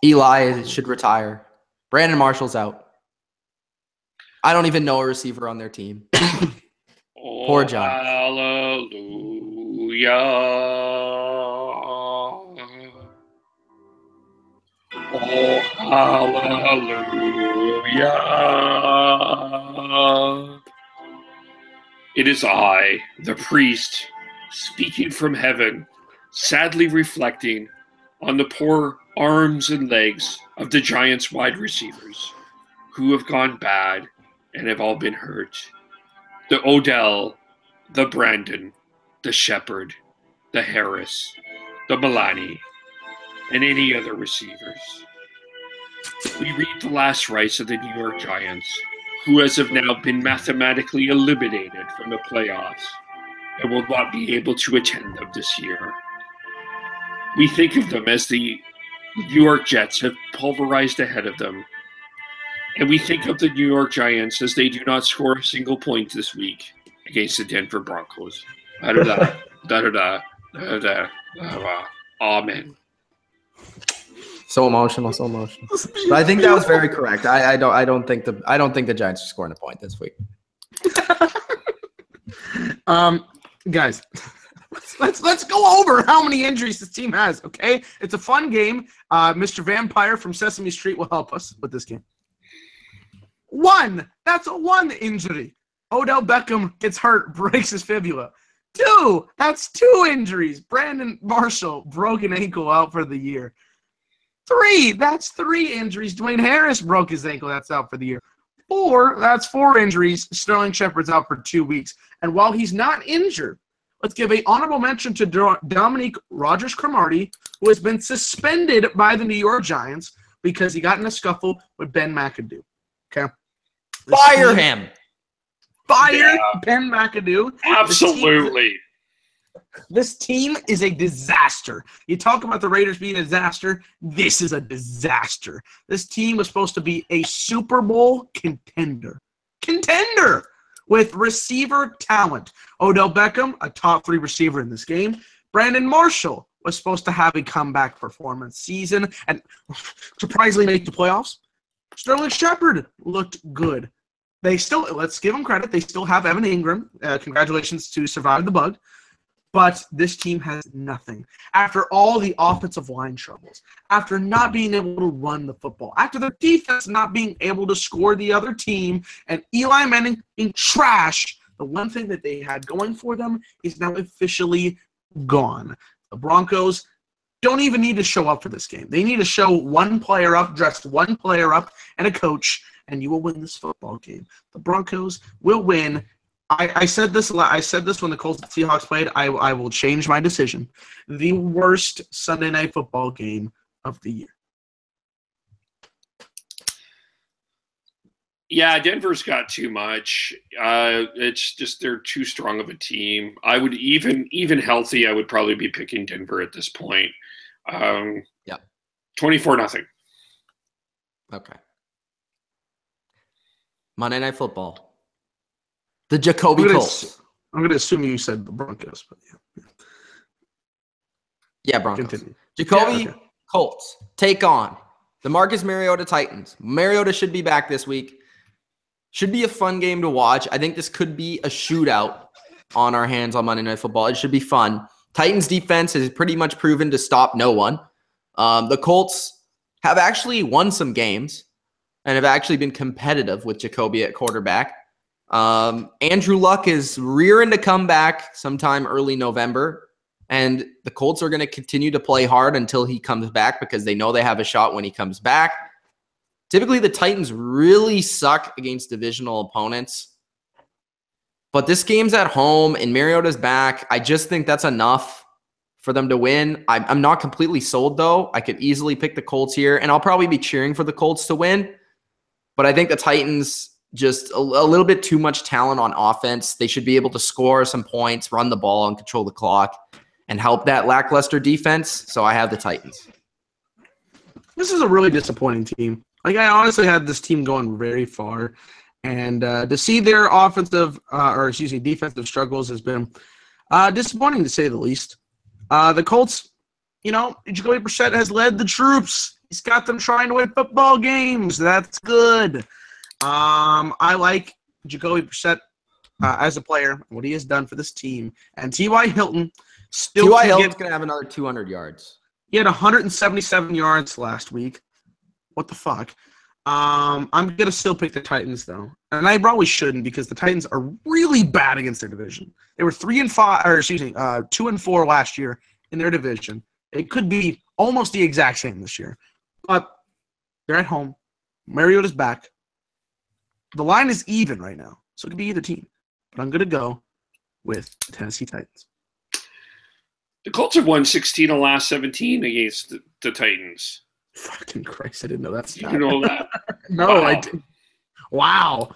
Speaker 1: Eli should retire. Brandon Marshall's out. I don't even know a receiver on their team. Poor Giants.
Speaker 3: Hallelujah. Oh, hallelujah. It is I, the priest, speaking from heaven, sadly reflecting on the poor arms and legs of the Giants' wide receivers who have gone bad and have all been hurt. The Odell, the Brandon, the Shepard, the Harris, the Milani, and any other receivers. We read the last rites of the New York Giants, who as of now been mathematically eliminated from the playoffs and will not be able to attend them this year. We think of them as the New York Jets have pulverized ahead of them, and we think of the New York Giants as they do not score a single point this week against the Denver Broncos. Amen.
Speaker 1: So emotional. But I think that was very correct. I don't think the Giants are scoring a point this week.
Speaker 2: Guys, let's go over how many injuries this team has. Okay, it's a fun game. Mr. Vampire from Sesame Street will help us with this game. That's a one injury. Odell Beckham gets hurt, breaks his fibula. 2, that's 2 injuries. Brandon Marshall, broken ankle, out for the year. 3, that's 3 injuries. Dwayne Harris broke his ankle, that's out for the year. 4, that's 4 injuries. Sterling Shepard's out for 2 weeks. And while he's not injured, let's give an honorable mention to Dominique Rodgers-Cromartie, who has been suspended by the New York Giants because he got in a scuffle with Ben McAdoo. Okay?
Speaker 1: Fire him.
Speaker 2: Fire Ben McAdoo.
Speaker 3: Absolutely.
Speaker 2: This team is a disaster. You talk about the Raiders being a disaster. This is a disaster. This team was supposed to be a Super Bowl contender. With receiver talent. Odell Beckham, a top 3 receiver in this game. Brandon Marshall was supposed to have a comeback performance season and surprisingly make the playoffs. Sterling Shepard looked good. Let's give them credit, they still have Evan Ingram. Congratulations to survive the bug. But this team has nothing. After all the offensive line troubles, after not being able to run the football, after their defense not being able to score the other team, and Eli Manning being trash, the one thing that they had going for them is now officially gone. The Broncos don't even need to show up for this game. They need to show one player up, dress one player up, and a coach, and you will win this football game. The Broncos will win. I said this when the Colts and Seahawks played. I will change my decision. The worst Sunday Night Football game of the year.
Speaker 3: Yeah, Denver's got too much. It's just they're too strong of a team. I would even healthy, I would probably be picking Denver at this point. 24-0.
Speaker 1: Okay. Monday Night Football. The Jacoby Colts.
Speaker 2: I'm going to assume you said the Broncos, but yeah.
Speaker 1: Yeah, Broncos.
Speaker 2: Continue.
Speaker 1: Jacoby Colts take on the Marcus Mariota Titans. Mariota should be back this week. Should be a fun game to watch. I think this could be a shootout on our hands on Monday Night Football. It should be fun. Titans defense has pretty much proven to stop no one. The Colts have actually won some games and have actually been competitive with Jacoby at quarterback. Andrew Luck is rearing to come back sometime early November, and the Colts are going to continue to play hard until he comes back because they know they have a shot when he comes back. Typically, the Titans really suck against divisional opponents. But this game's at home, and Mariota's back. I just think that's enough for them to win. I'm not completely sold, though. I could easily pick the Colts here, and I'll probably be cheering for the Colts to win. But I think the Titans, just a little bit too much talent on offense. They should be able to score some points, run the ball, and control the clock, and help that lackluster defense. So I have the Titans.
Speaker 2: This is a really disappointing team. Like, I honestly had this team going very far. And to see their defensive struggles has been disappointing, to say the least. The Colts, Jacoby Brissett has led the troops. He's got them trying to win football games. That's good. I like Jacoby Brissett as a player, what he has done for this team. And T.Y. Hilton still
Speaker 1: T.Y. Hilton's going to have another 200 yards.
Speaker 2: He had 177 yards last week. What the fuck? I'm going to still pick the Titans, though. And I probably shouldn't because the Titans are really bad against their division. They were 2-4 last year in their division. It could be almost the exact same this year. But they're at home. Mariota's back. The line is even right now, so it could be either team. But I'm going to go with the Tennessee Titans.
Speaker 3: The Colts have won 16 of the last 17 against the Titans.
Speaker 2: Fucking Christ, I didn't know that.
Speaker 3: You know that?
Speaker 2: No, wow. I didn't. Wow.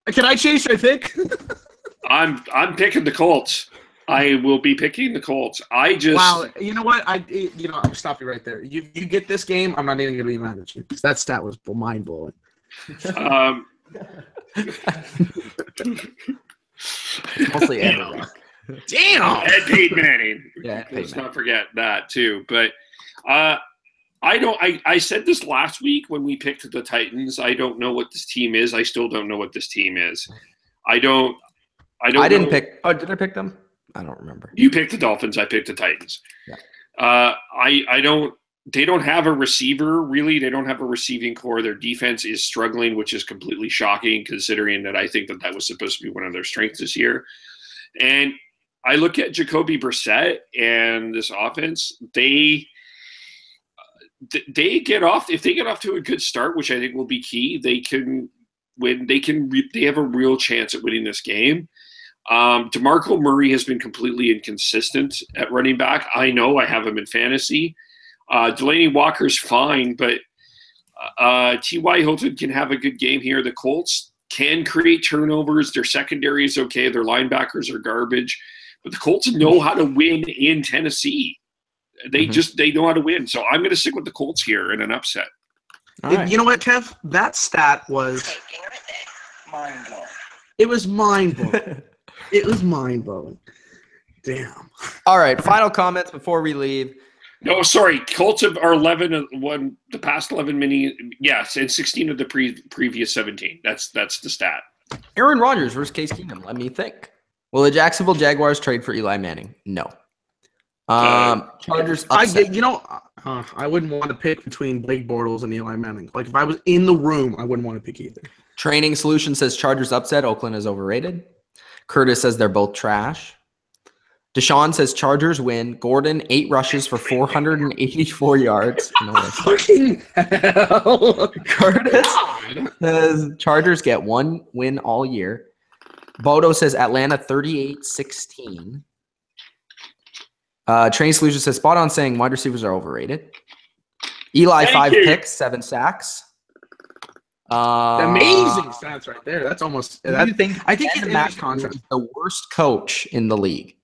Speaker 2: Can I change my pick?
Speaker 3: I'm picking the Colts. I will be picking the Colts.
Speaker 2: Wow. You know what? I'll stop you right there. You get this game, I'm not even going to be mad at you because that stat was mind-blowing.
Speaker 1: Mostly Ed.
Speaker 2: Damn!
Speaker 3: Ed Peyton Manning.
Speaker 1: Yeah,
Speaker 3: let's not forget that, too. But I said this last week when we picked the Titans. I don't know what this team is. I still don't know what this team is. I didn't
Speaker 1: pick. Oh, did I pick them? I don't remember.
Speaker 3: You picked the Dolphins. I picked the Titans.
Speaker 1: Yeah.
Speaker 3: They don't have a receiver, really. They don't have a receiving core. Their defense is struggling, which is completely shocking considering that I think that was supposed to be one of their strengths this year. And I look at Jacoby Brissett and this offense. They get off, if they get off to a good start, which I think will be key, they can win. They have a real chance at winning this game. DeMarco Murray has been completely inconsistent at running back. I know I have him in fantasy. Delaney Walker's fine, but T.Y. Hilton can have a good game here. The Colts can create turnovers. Their secondary is okay. Their linebackers are garbage. But the Colts know how to win in Tennessee. They know how to win. So I'm going to stick with the Colts here in an upset.
Speaker 2: Right. You know what, Kev? That stat was mind-blowing. It was mind-blowing. It was mind-blowing. Damn.
Speaker 1: All right, final comments before we leave.
Speaker 3: No, sorry. Colts are 11 and won the past 11 mini. Yes, and 16 of the previous 17. That's the stat.
Speaker 1: Aaron Rodgers versus Case Keenum. Let me think. Will the Jacksonville Jaguars trade for Eli Manning? No. Chargers upset.
Speaker 2: I wouldn't want to pick between Blake Bortles and Eli Manning. Like, if I was in the room, I wouldn't want to pick either.
Speaker 1: Training Solution says Chargers upset. Oakland is overrated. Curtis says they're both trash. Deshaun says Chargers win. Gordon, 8 rushes for 484 yards.
Speaker 2: Fucking hell.
Speaker 1: Curtis says Chargers get 1 win all year. Bodo says Atlanta 38-16. Training Solution says spot on, saying wide receivers are overrated. Eli, 5 picks, 7 sacks.
Speaker 2: Amazing stats right there. That's almost. I think he's in that contract.
Speaker 1: The worst coach in the league.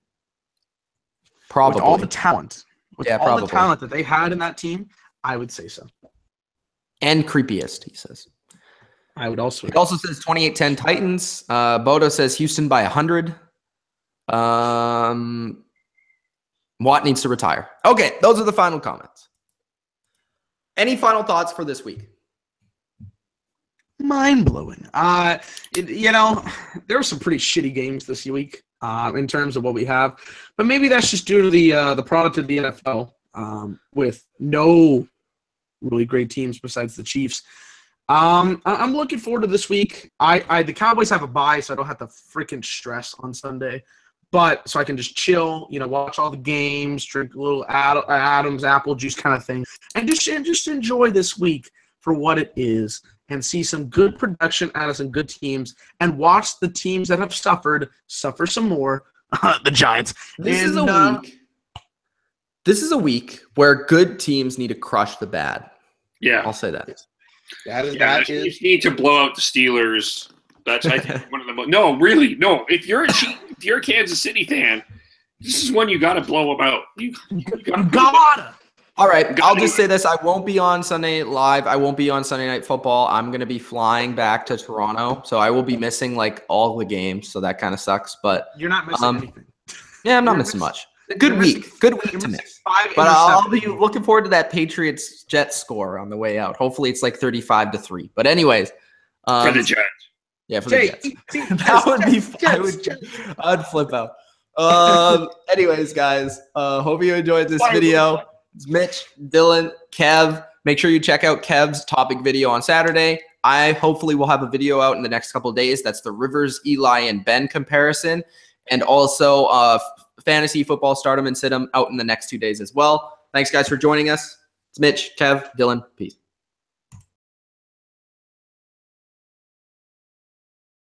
Speaker 1: Probably.
Speaker 2: With all the talent.
Speaker 1: Probably.
Speaker 2: The talent that they had in that team, I would say so.
Speaker 1: And creepiest, he says.
Speaker 2: I would also.
Speaker 1: He also says 28-10 Titans. Bodo says Houston by 100. Watt needs to retire. Okay, those are the final comments. Any final thoughts for this week?
Speaker 2: Mind-blowing. There were some pretty shitty games this week in terms of what we have. But maybe that's just due to the product of the NFL with no really great teams besides the Chiefs. I'm looking forward to this week. The Cowboys have a bye, so I don't have to freaking stress on Sunday. But so I can just chill, watch all the games, drink a little Adam's apple juice kind of thing, and just enjoy this week for what it is, and see some good production out of some good teams, and watch the teams that have suffer some more. The Giants.
Speaker 1: This is a week where good teams need to crush the bad.
Speaker 3: Yeah,
Speaker 1: I'll say that.
Speaker 3: That is. You need to blow out the Steelers. That's I think one of the most. No, really, no. If you're a Kansas City fan, this is one you got to blow them out. You gotta.
Speaker 1: All right, I'll just say this: I won't be on Sunday Night Live. I won't be on Sunday Night Football. I'm gonna be flying back to Toronto, so I will be missing all the games. So that kind of sucks. But
Speaker 2: you're not missing anything.
Speaker 1: Yeah, I'm not missing much. Good week to miss. But I'll be looking forward to that Patriots-Jets score on the way out. Hopefully it's 35-3. But anyways.
Speaker 3: For the Jets.
Speaker 1: Yeah, for the Jets. That would be fun. I'd flip out. Anyways, guys, hope you enjoyed this video. It's Mitch, Dylan, Kev. Make sure you check out Kev's topic video on Saturday. I hopefully will have a video out in the next couple of days. That's the Rivers, Eli, and Ben comparison. And also fantasy football stardom and sit 'em out in the next 2 days as well. Thanks, guys, for joining us. It's Mitch, Kev, Dylan. Peace.